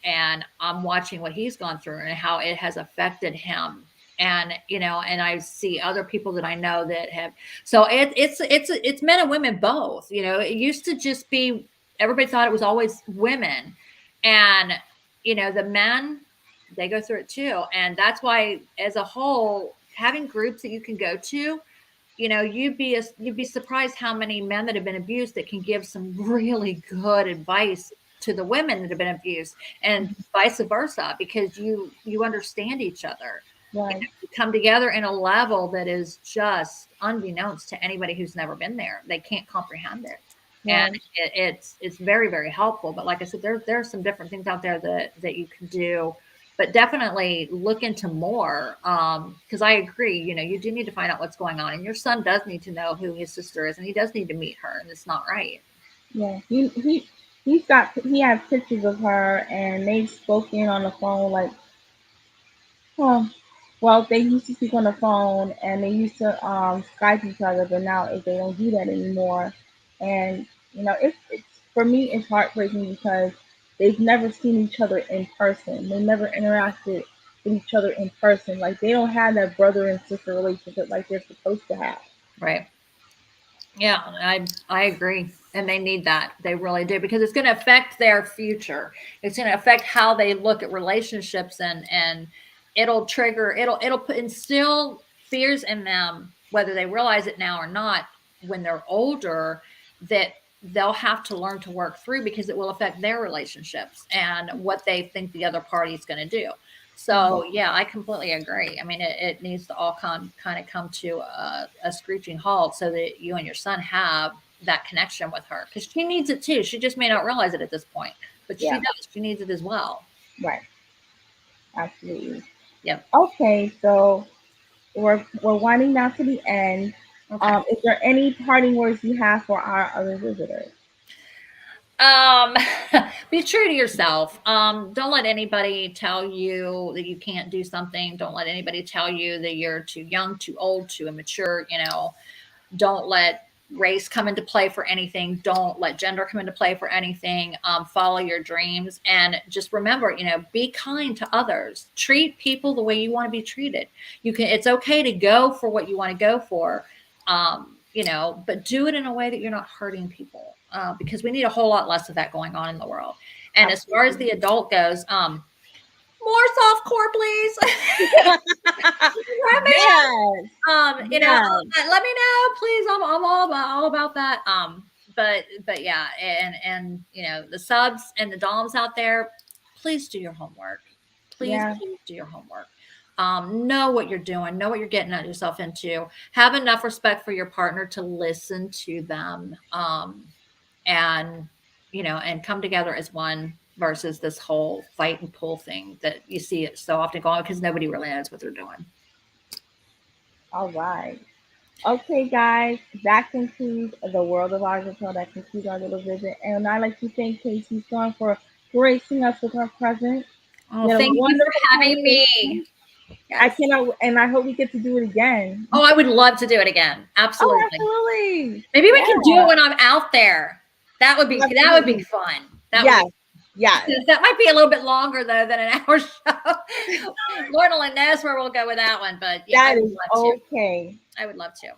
[SPEAKER 2] and I'm watching what he's gone through and how it has affected him. And and I see other people that I know that have. So it's men and women both. It used to just be everybody thought it was always women, And, the men, they go through it too. And that's why, as a whole, having groups that you can go to, you'd be surprised how many men that have been abused that can give some really good advice to the women that have been abused, and vice versa, because you understand each other.
[SPEAKER 1] Right.
[SPEAKER 2] You come together in a level that is just unbeknownst to anybody who's never been there. They can't comprehend it. And
[SPEAKER 1] Right.
[SPEAKER 2] it's very, very helpful. But like I said, there are some different things out there that you can do, but definitely look into more. Because I agree, you do need to find out what's going on, and your son does need to know who his sister is, and he does need to meet her, and it's not right.
[SPEAKER 1] Yeah. He has pictures of her, and they've spoken on the phone like, oh, well, they used to speak on the phone and they used to Skype each other, but now they don't do that anymore. And it's for me, it's heartbreaking because they've never seen each other in person. They never interacted with each other in person. Like they don't have that brother and sister relationship like they're supposed to have.
[SPEAKER 2] Right. Yeah, I agree. And they need that. They really do, because it's going to affect their future. It's going to affect how they look at relationships, and it'll put instill fears in them, whether they realize it now or not, when they're older, that they'll have to learn to work through, because it will affect their relationships and what they think the other party is going to do. So
[SPEAKER 1] Exactly.
[SPEAKER 2] yeah, I completely agree. I mean, it needs to all kind of come to a screeching halt, so that you and your son have that connection with her, because she needs it too. She just may not realize it at this point, but she
[SPEAKER 1] Yeah.
[SPEAKER 2] does. She needs it as well.
[SPEAKER 1] Right. Absolutely.
[SPEAKER 2] Yep.
[SPEAKER 1] Okay. So we're winding down to the end.
[SPEAKER 2] Okay.
[SPEAKER 1] Is there any parting words you have for our other visitors?
[SPEAKER 2] Um, be true to yourself. Don't let anybody tell you that you can't do something. Don't let anybody tell you that you're too young, too old, too immature. Don't let race come into play for anything. Don't let gender come into play for anything. Follow your dreams, and just remember, be kind to others. Treat people the way you want to be treated. It's okay to go for what you want to go for, but do it in a way that you're not hurting people, because we need a whole lot less of that going on in the world. And as far as
[SPEAKER 1] Absolutely.
[SPEAKER 2] the adult goes, more soft core, please.
[SPEAKER 1] Yes. Yes.
[SPEAKER 2] Let me know, please. I'm all about that. But yeah, and the subs and the doms out there, please do your homework. Please,
[SPEAKER 1] Yeah.
[SPEAKER 2] please do your homework. Know what you're doing. Know what you're getting yourself into. Have enough respect for your partner to listen to them. And and come together as one, versus this whole fight and pull thing that you see it so often going, because nobody really knows what they're doing.
[SPEAKER 1] All right. Okay, guys, that concludes the world of Arkansas. That concludes our little visit. And I'd like to thank Kasey Storm for gracing us with her presence.
[SPEAKER 2] Oh,
[SPEAKER 1] You had a
[SPEAKER 2] thank you
[SPEAKER 1] wonderful
[SPEAKER 2] for having me.
[SPEAKER 1] conversation. I
[SPEAKER 2] Yes.
[SPEAKER 1] cannot, and I hope we get to do it again.
[SPEAKER 2] Oh, I would love to do it again.
[SPEAKER 1] Oh,
[SPEAKER 2] Absolutely.
[SPEAKER 1] absolutely.
[SPEAKER 2] Maybe we can do
[SPEAKER 1] Yeah,
[SPEAKER 2] it when I'm out there. That would be
[SPEAKER 1] absolutely.
[SPEAKER 2] fun. That would
[SPEAKER 1] Yes,
[SPEAKER 2] be
[SPEAKER 1] yes,
[SPEAKER 2] that might be a little bit longer though than an hour show. Lord only knows where we'll go with that one, but yeah, I
[SPEAKER 1] that
[SPEAKER 2] would
[SPEAKER 1] is
[SPEAKER 2] love to.
[SPEAKER 1] okay.
[SPEAKER 2] I would love to.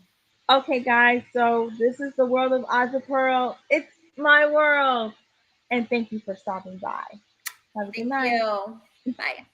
[SPEAKER 1] Okay, guys, so this is the world of Aja Pearl. It's my world. And thank you for stopping by. Have a good
[SPEAKER 2] Thank
[SPEAKER 1] night.
[SPEAKER 2] you. Bye.